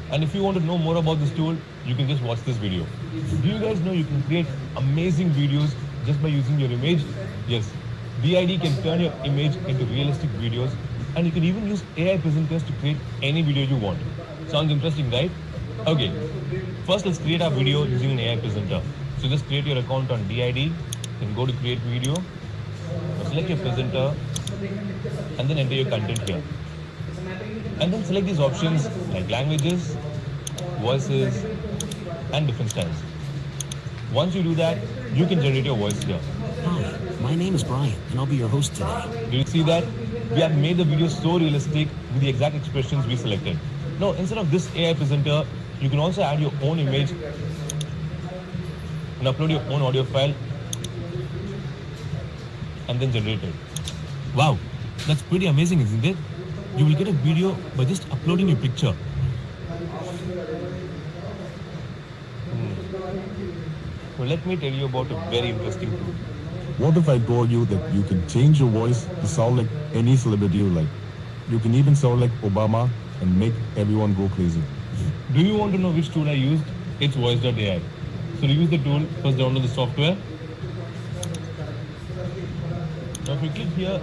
And if you want to know more about this tool, you can just watch this video. Do you guys know you can create amazing videos just by using your image? Yes, BID can turn your image into realistic videos, and you can even use AI presenters to create any video you want. Sounds interesting, right? Okay, first let's create our video using an AI presenter. So just create your account on DID, then go to create video, select your presenter, and then enter your content here. And then select these options like languages, voices, and different styles. Once you do that, you can generate your voice here. Hi, my name is Brian, and I'll be your host today. Do you see that? We have made the video so realistic with the exact expressions we selected. Now, instead of this AI presenter, you can also add your own image and upload your own audio file and then generate it. Wow, that's pretty amazing, isn't it? You will get a video by just uploading your picture. Well, let me tell you about a very interesting tool. What if I told you that you can change your voice to sound like any celebrity you like? You can even sound like Obama and make everyone go crazy. Do you want to know which tool I used? It's voice.ai. So to use the tool, first download the software. Now if you click here,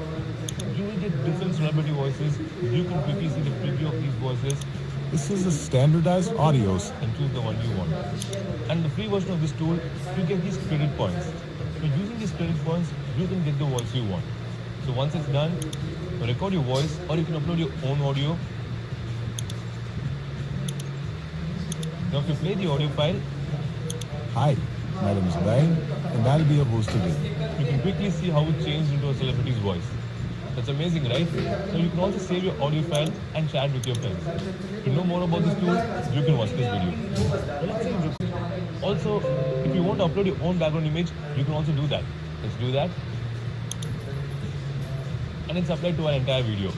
you will get different celebrity voices. You can quickly see the preview of these voices This is a standardized audios. and choose the one you want. And the free version of this tool, you get these credit points. So using these credit points, you can get the voice you want. So once it's done, record your voice or you can upload your own audio. Now if you play the audio file, Hi, my name is Brian, and I'll be your host today. you can quickly see how it changed into a celebrity's voice. That's amazing, right? So you can also save your audio file and share it with your friends. To know more about this tool, you can watch this video. Also, if you want to upload your own background image, you can also do that. Let's do that. And it's applied to our entire video.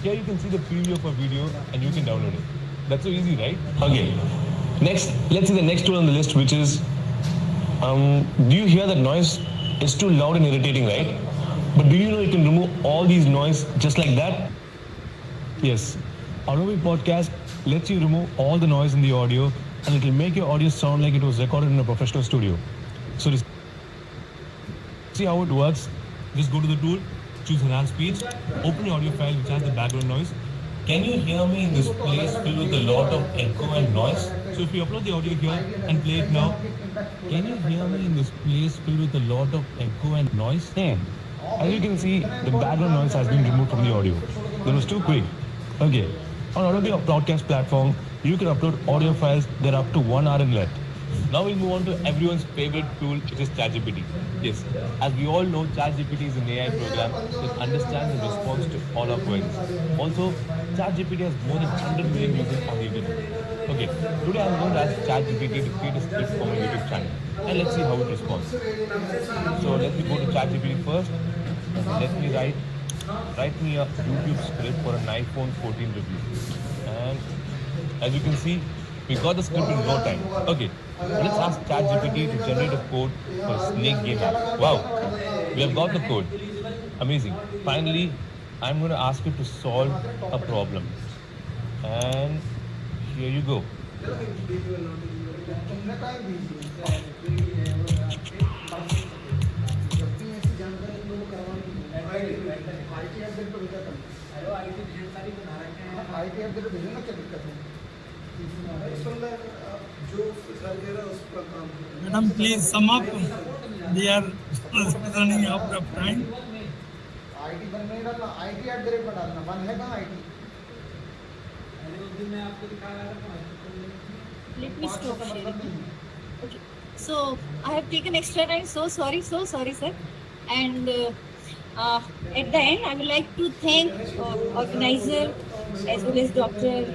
Here you can see the preview of a video and you can download it. That's so easy, right? Okay. Next, let's see the next tool on the list, which is, do you hear that noise? It's too loud and irritating, right? But do you know you can remove all these noise just like that? Yes. Adobe Podcast lets you remove all the noise in the audio and it will make your audio sound like it was recorded in a professional studio. So to see how it works, just go to the tool, choose Enhance Speech, open your audio file which has the background noise. Can you hear me in this place filled with a lot of echo and noise? So if you upload the audio here and play it now, can you hear me in this place filled with a lot of echo and noise? As you can see, the background noise has been removed from the audio. That was too quick. Okay, on Adobe Broadcast platform, you can upload audio files that are up to 1 hour in length. Now we'll move on to everyone's favorite tool, which is ChatGPT. Yes, as we all know, ChatGPT is an AI program that understands and responds to all our queries. Also, ChatGPT has more than 100 million users on the internet. Okay, today I'm going to ask ChatGPT to create a script for my YouTube channel. And let's see how it responds. So let me go to ChatGPT first. Let me write me a YouTube script for an iPhone 14 review. And as you can see, we got the script in no time. Okay, let's ask ChatGPT to generate a code for a snake game app. Wow, we have got the code. Amazing. Finally, I'm going to ask it to solve a problem. And here you go. IT update भेजना क्या दिक्कत है Madam, please sum up. We are running out of time. IT बन नहीं डालना, IT at the rate में डालना, one है कहाँ IT? Let me stop sharing. Okay. So I have taken extra time. So sorry, sir. And at the end, I would like to thank organizer as well as Dr.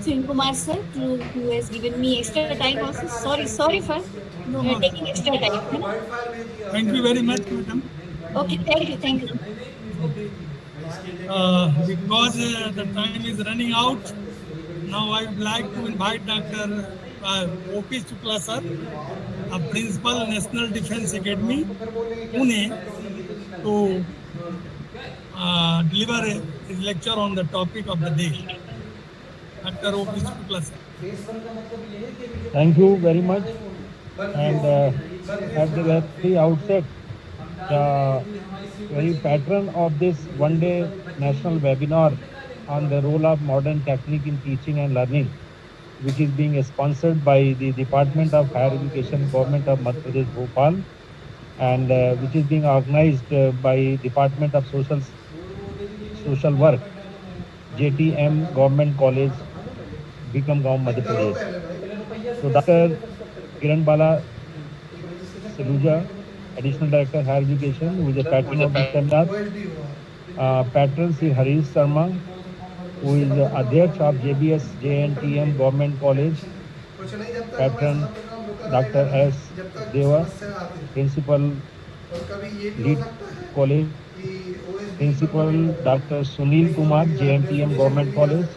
Sunil Kumar sir who has given me extra time also. Sorry for taking extra time. Thank you very much, madam. Okay, thank you. Because the time is running out, now I would like to invite Dr. O.P. Shukla sir, Principal National Defence Academy, Pune, to deliver his lecture on the topic of the day. Dr. O.P. Shukla sir. Thank you very much. And at the very outset, the very patron of this one-day national webinar on the role of modern technique in teaching and learning, which is being sponsored by the Department of Higher Education, Government of Madhya Pradesh, Bhopal, and which is being organized by Department of Social Work, JTM Government College, Bhikangaon, Madhya Pradesh. So Dr. Kiran Bala Saluja, Additional Director Higher Education, who is a patron of this seminar. Patron Sri Harish Sharma, who is the Adhyaksh of JBS JNTM Government College. Patron Dr. S. Deva, Principal Lead College. Principal Dr. Sunil Kumar, JNTM Government College.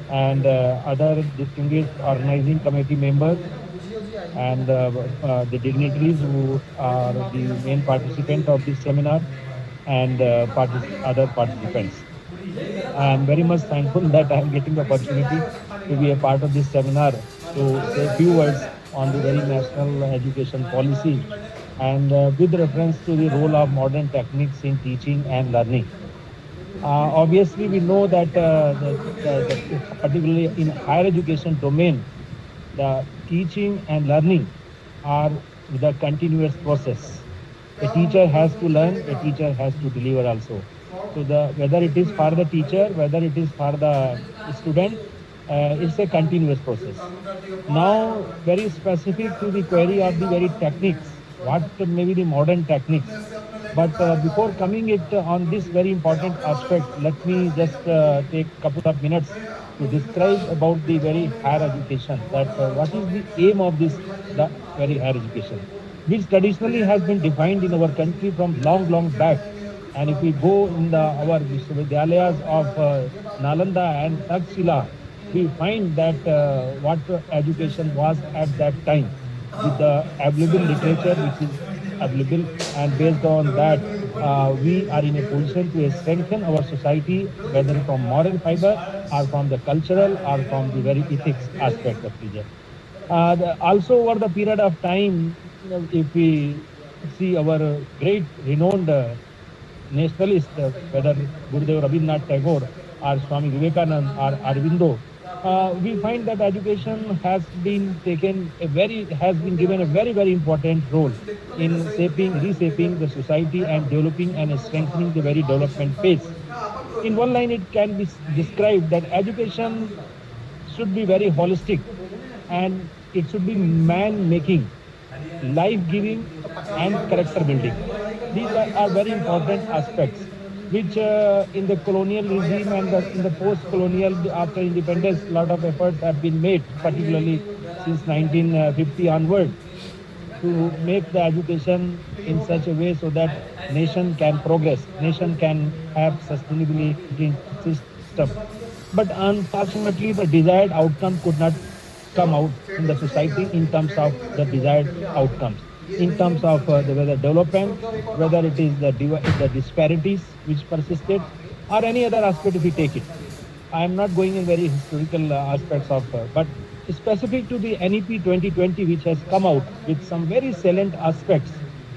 And other distinguished organizing committee members and the dignitaries who are the main participant of this seminar and other participants. I am very much thankful that I am getting the opportunity to be a part of this seminar to say a few words on the very national education policy and with reference to the role of modern techniques in teaching and learning. Obviously, we know that particularly in higher education domain, the teaching and learning are the continuous process. A teacher has to learn, a teacher has to deliver also. So whether it is for the teacher, whether it is for the student, it's a continuous process. Now, very specific to the query of the very techniques, what may be the modern techniques. But before coming it on this very important aspect, let me just take a couple of minutes to describe about the very higher education, that what is the aim of this the very higher education, which traditionally has been defined in our country from long back. And if we go in our Vishwavidralayas of Nalanda and Takshila, we find that what education was at that time, with the available literature which is available, and based on that we are in a position to strengthen our society, whether from moral fiber or from the cultural or from the very ethics aspect of it. Also over the period of time, if we see our great renowned nationalist, whether Gurudev Rabindranath Tagore or Swami Vivekananda or Aurobindo, we find that education has been given a very important role in reshaping the society and developing and strengthening the very development phase. In one line, it can be described that education should be very holistic and it should be man-making, life-giving and character building. These are very important aspects which in the colonial regime and in the post-colonial after independence, a lot of efforts have been made, particularly since 1950 onward, to make the education in such a way so that nation can progress, nation can have sustainability system. But unfortunately, the desired outcome could not come out in the society in terms of the desired outcomes, in terms of whether development, whether it is the disparities which persisted, or any other aspect if we take it. I am not going in very historical aspects of, but specific to the NEP 2020, which has come out with some very salient aspects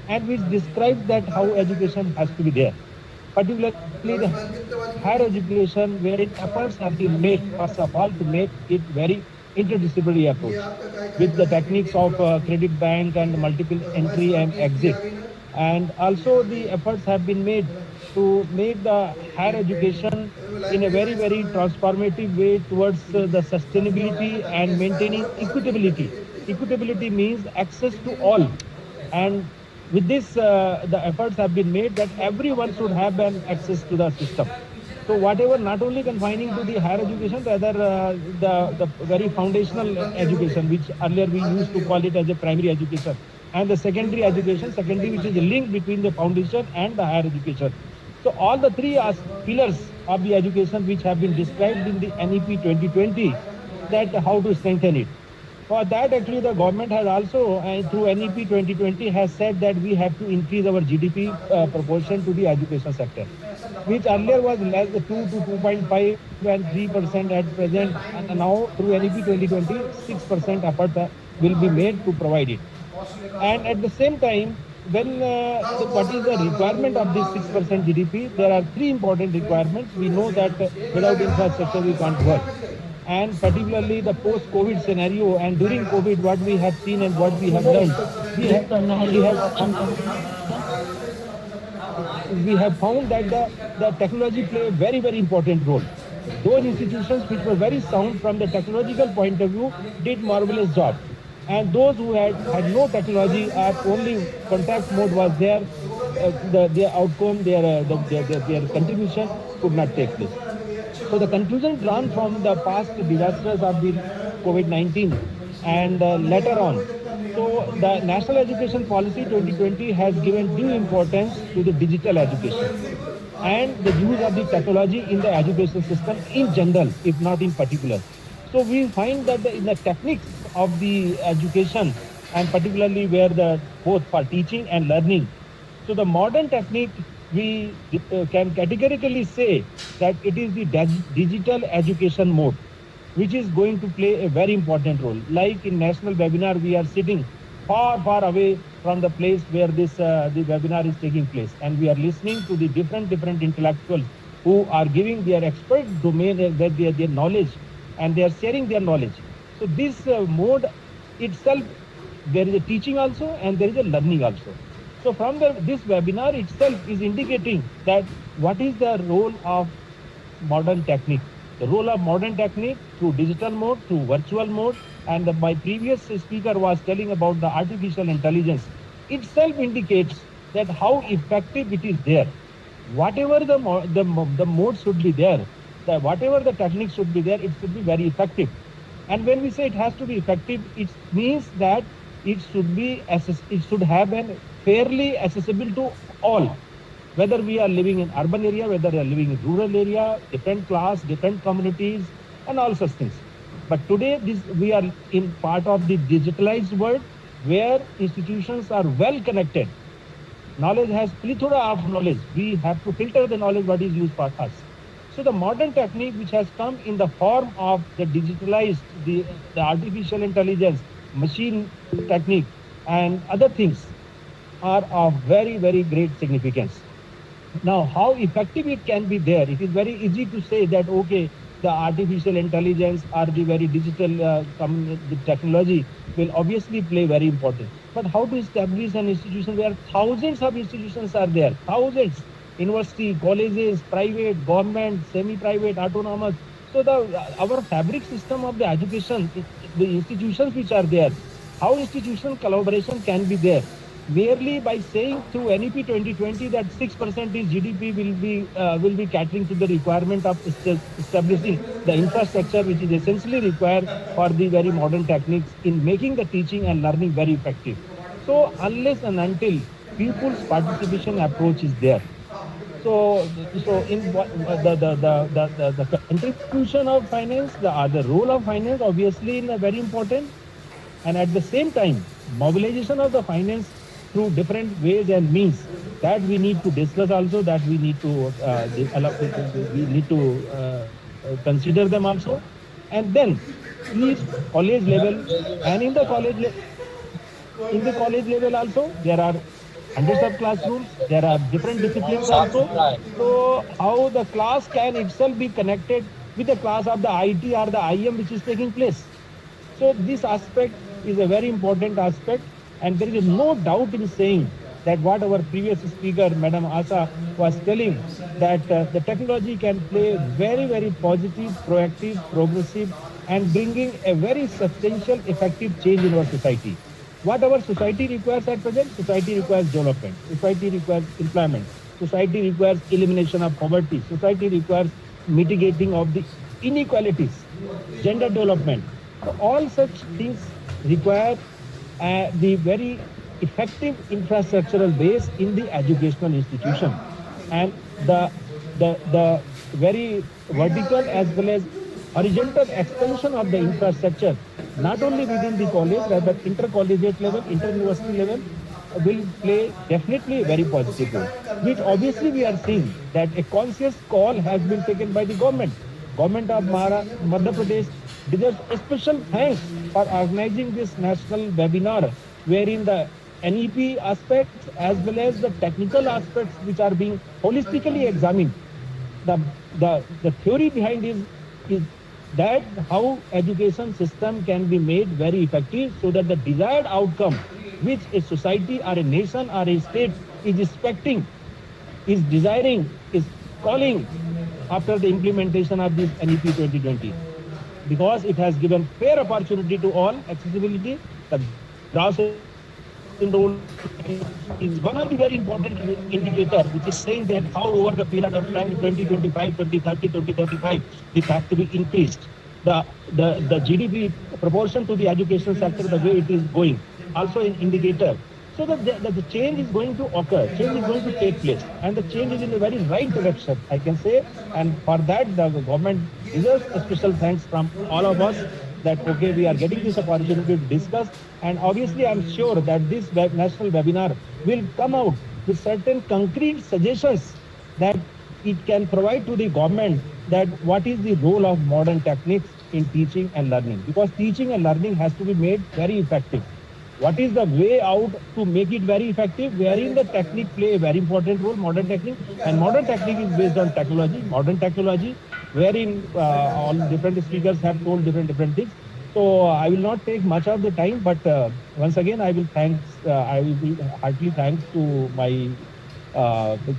and which describes that how education has to be there. Particularly the higher education, wherein efforts have been made, first of all, to make it very interdisciplinary approach with the techniques of credit bank and multiple entry and exit. And also the efforts have been made to make the higher education in a very, very transformative way towards the sustainability and maintaining equitability. Equitability means access to all. And with this, the efforts have been made that everyone should have an access to the system. So whatever, not only confining to the higher education, rather the very foundational education, which earlier we used to call it as a primary education, and the secondary education, secondary which is a link between the foundation and the higher education. So all the three are pillars of the education which have been described in the NEP 2020, that how to strengthen it. For that, actually, the government has also, through NEP 2020, has said that we have to increase our GDP proportion to the education sector, which earlier was less 2 to 2.5 and 3% at present. And now, through NEP 2020, 6% effort will be made to provide it. And at the same time, when what is the requirement of this 6% GDP? There are three important requirements. We know that without infrastructure we can't work, and particularly the post-COVID scenario. And during COVID, what we have seen and what we have learned, we have found that the technology play a very, very important role. Those institutions which were very sound from the technological point of view did marvelous job. And those who had no technology, or only contact mode was there, their outcome, their contribution could not take place. So the conclusion drawn from the past disasters of the COVID-19 and later on, so the National Education Policy 2020 has given due importance to the digital education and the use of the technology in the education system in general, if not in particular. So we find that in the techniques of the education, and particularly where the both for teaching and learning, so the modern technique, we can categorically say that it is the digital education mode, which is going to play a very important role. Like in national webinar, we are sitting far, far away from the place where this the webinar is taking place, and we are listening to the different intellectuals who are giving their expert domain, their knowledge, and they are sharing their knowledge. So this mode itself, there is a teaching also and there is a learning also. So from this webinar itself is indicating that what is the role of modern technique. The role of modern technique through digital mode, through virtual mode, and my previous speaker was telling about the artificial intelligence. Itself indicates that how effective it is there. Whatever the mode should be there, whatever the technique should be there, it should be very effective. And when we say it has to be effective, it means that it should have an fairly accessible to all, whether we are living in urban area, whether we are living in rural area, different class, different communities, and all such things. But today, we are in part of the digitalized world where institutions are well connected. Knowledge has plethora of knowledge. We have to filter the knowledge what is used for us. So the modern technique which has come in the form of the digitalized, the artificial intelligence, machine technique, and other things are of very, very great significance. Now, how effective it can be there, it is very easy to say that, okay, the artificial intelligence or the very digital the technology will obviously play very important. But how to establish an institution where thousands of institutions are there, thousands, university, colleges, private, government, semi-private, autonomous. So our fabric system of the education, the institutions which are there, how institutional collaboration can be there? Merely by saying through NEP 2020 that 6% is GDP will be catering to the requirement of establishing the infrastructure which is essentially required for the very modern techniques in making the teaching and learning very effective. So unless and until people's participation approach is there, so in the contribution of finance, the role of finance obviously is very important, and at the same time mobilization of the finance through different ways and means that we need to discuss also, that we need to consider them also. And then each college level, and in the college level also there are hundreds of classrooms, there are different disciplines also. So how the class can itself be connected with the class of the IT or the IM which is taking place. So this aspect is a very important aspect, and there is no doubt in saying that what our previous speaker, Madam Asa, was telling, that the technology can play very, very positive, proactive, progressive, and bringing a very substantial, effective change in our society. What our society requires at present? Society requires development. Society requires employment. Society requires elimination of poverty. Society requires mitigating of the inequalities, gender development. So all such things require the very effective infrastructural base in the educational institution, and the very vertical as well as horizontal extension of the infrastructure, not only within the college, rather intercollegiate level, inter-university level, will play definitely a very positive role, which obviously we are seeing that a conscious call has been taken by the government. Government of Madhya Pradesh deserves a special thanks for organizing this national webinar, wherein the NEP aspects as well as the technical aspects which are being holistically examined. The theory behind is that how education system can be made very effective so that the desired outcome which a society or a nation or a state is expecting, is desiring, is calling after the implementation of this NEP 2020, because it has given fair opportunity to all, accessibility. The gross enrollment is one of the very important indicator, which is saying that how over the period of time 2025, 2030, 2035, this has to be increased. The GDP proportion to the education sector, the way it is going, also an indicator. So that the change is going to occur, change is going to take place, and the change is in the very right direction, I can say. And for that, the government deserves a special thanks from all of us, that okay, we are getting this opportunity to discuss. And obviously, I'm sure that this national webinar will come out with certain concrete suggestions that it can provide to the government, that what is the role of modern techniques in teaching and learning, because teaching and learning has to be made very effective. What is the way out to make it very effective, wherein the technique play a very important role, modern technique, and modern technique is based on technology, modern technology, wherein all different speakers have told different things. So I will not take much of the time, but once again I will be heartily thanks to my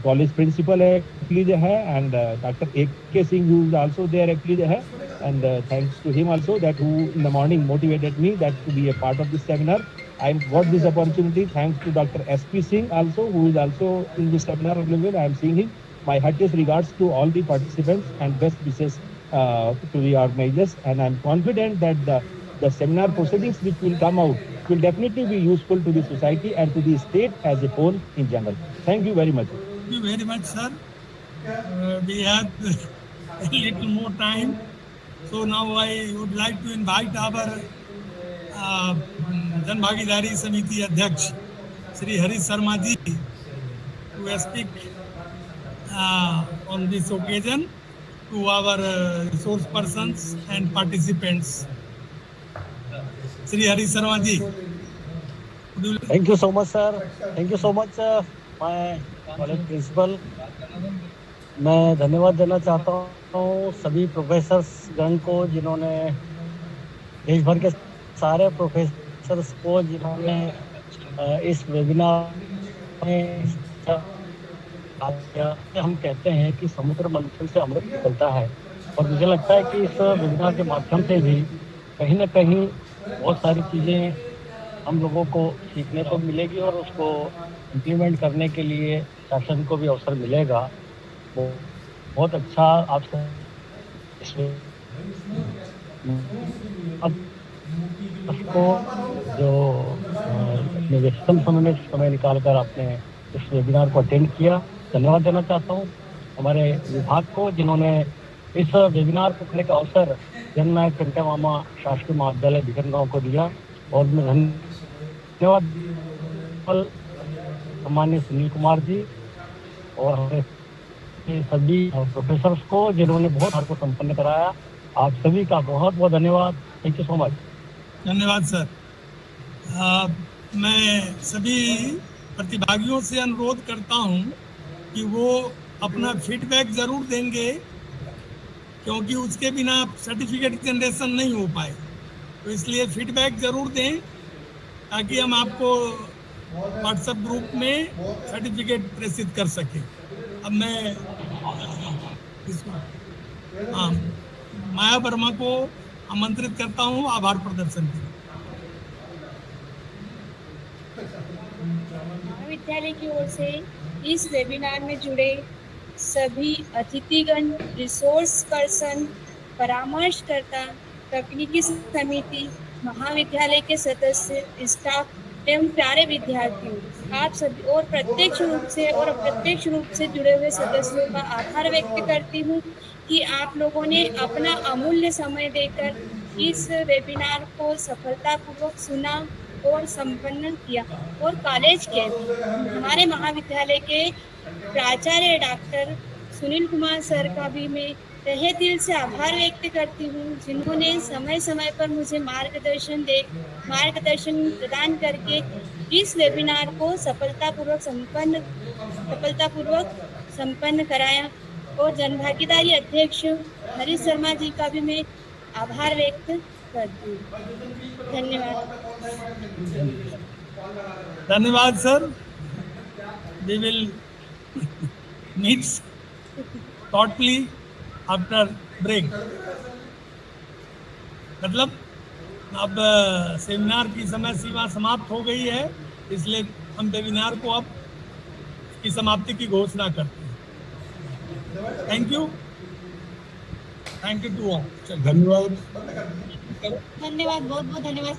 college principal actually and Dr. A.K. Singh, who is also there actually and thanks to him also, that who in the morning motivated me that to be a part of this seminar. I got this opportunity thanks to Dr. S.P. Singh also, who is also in this seminar available. I am seeing him. My heartiest regards to all the participants and best wishes to the organizers. And I'm confident that the seminar proceedings which will come out will definitely be useful to the society and to the state as a whole in general. Thank you very much. Thank you very much, sir. We have a little more time. So now I would like to invite our Jan Bhagidari Samiti Adhyaksh, Sri Hari Sharma ji, to speak on this occasion to our resource persons and participants. Sri Hari Sharma ji. Thank you so much, sir. Thank you so much, my college principal. मैं धन्यवाद देना चाहता हूँ सभी professors गण को, जिन्होंने देश भर के सारे प्रोफेसर्स को, जिन्होंने इस वेबिनार में हम कहते हैं कि समुद्र मंथन से अमृत निकलता है, और मुझे लगता है कि इस वेबिनार के माध्यम से भी कहीं ना कहीं बहुत सारी चीज़ें हम लोगों को सीखने को मिलेगी और उसको इम्प्लीमेंट करने के लिए शासन को भी अवसर मिलेगा। बहुत अच्छा आपसे अब उसको जो अपने व्यस्तम समय निकाल कर आपने इस वेबिनार को अटेंड किया, धन्यवाद देना चाहता हूँ हमारे विभाग को, जिन्होंने इस वेबिनार को करने का अवसर जननायक तंत्या मामा शासकीय महाविद्यालय भिकनगांव को दिया। और मैं धन्यवाद सम्माननीय सुनील कुमार जी और हमारे सभी प्रोफेसर्स को, जिन्होंने बहुत हर को संपन्न कराया। आप सभी का बहुत बहुत धन्यवाद। Thank you so much. धन्यवाद सर। मैं सभी प्रतिभागियों से अनुरोध करता हूं कि वो अपना फीडबैक ज़रूर देंगे, क्योंकि उसके बिना सर्टिफिकेट जनरेशन नहीं हो पाए। तो इसलिए फीडबैक ज़रूर दें ताकि हम आपको व्हाट्सएप ग्रुप में सर्टिफिकेट प्रेषित कर सकें। अब मैं हाँ माया वर्मा को आमंत्रित करता हूँ आभार प्रदर्शन के लिए। महाविद्यालय की ओर से इस वेबिनार में जुड़े सभी अतिथिगण, रिसोर्स पर्सन, परामर्शकर्ता, तकनीकी समिति, महाविद्यालय के सदस्य, स्टाफ एवं प्यारे विद्यार्थियों, आप सभी और प्रत्यक्ष रूप से जुड़े हुए सदस्यों का आभार व्यक्त करती हूँ कि आप लोगों ने अपना अमूल्य समय देकर इस वेबिनार को सफलतापूर्वक सुना और संपन्न किया। और कॉलेज के हमारे महाविद्यालय के प्राचार्य डॉक्टर सुनील कुमार सर का भी मैं तहे दिल से आभार व्यक्त करती हूँ, जिन्होंने समय समय पर मुझे मार्गदर्शन प्रदान करके इस वेबिनार को सफलतापूर्वक संपन्न कराया। और जनभागीदारी अध्यक्ष हरीश शर्मा जी का भी मैं आभार व्यक्त करती हूँ। धन्यवाद sir. We will meet shortly after break. मतलब अब सेमिनार की समय सीमा समाप्त हो गई है, इसलिए हम वेबिनार को अब की समाप्ति की घोषणा करते हैं। Thank you to all. धन्यवाद। धन्यवाद, बहुत बहुत धन्यवाद।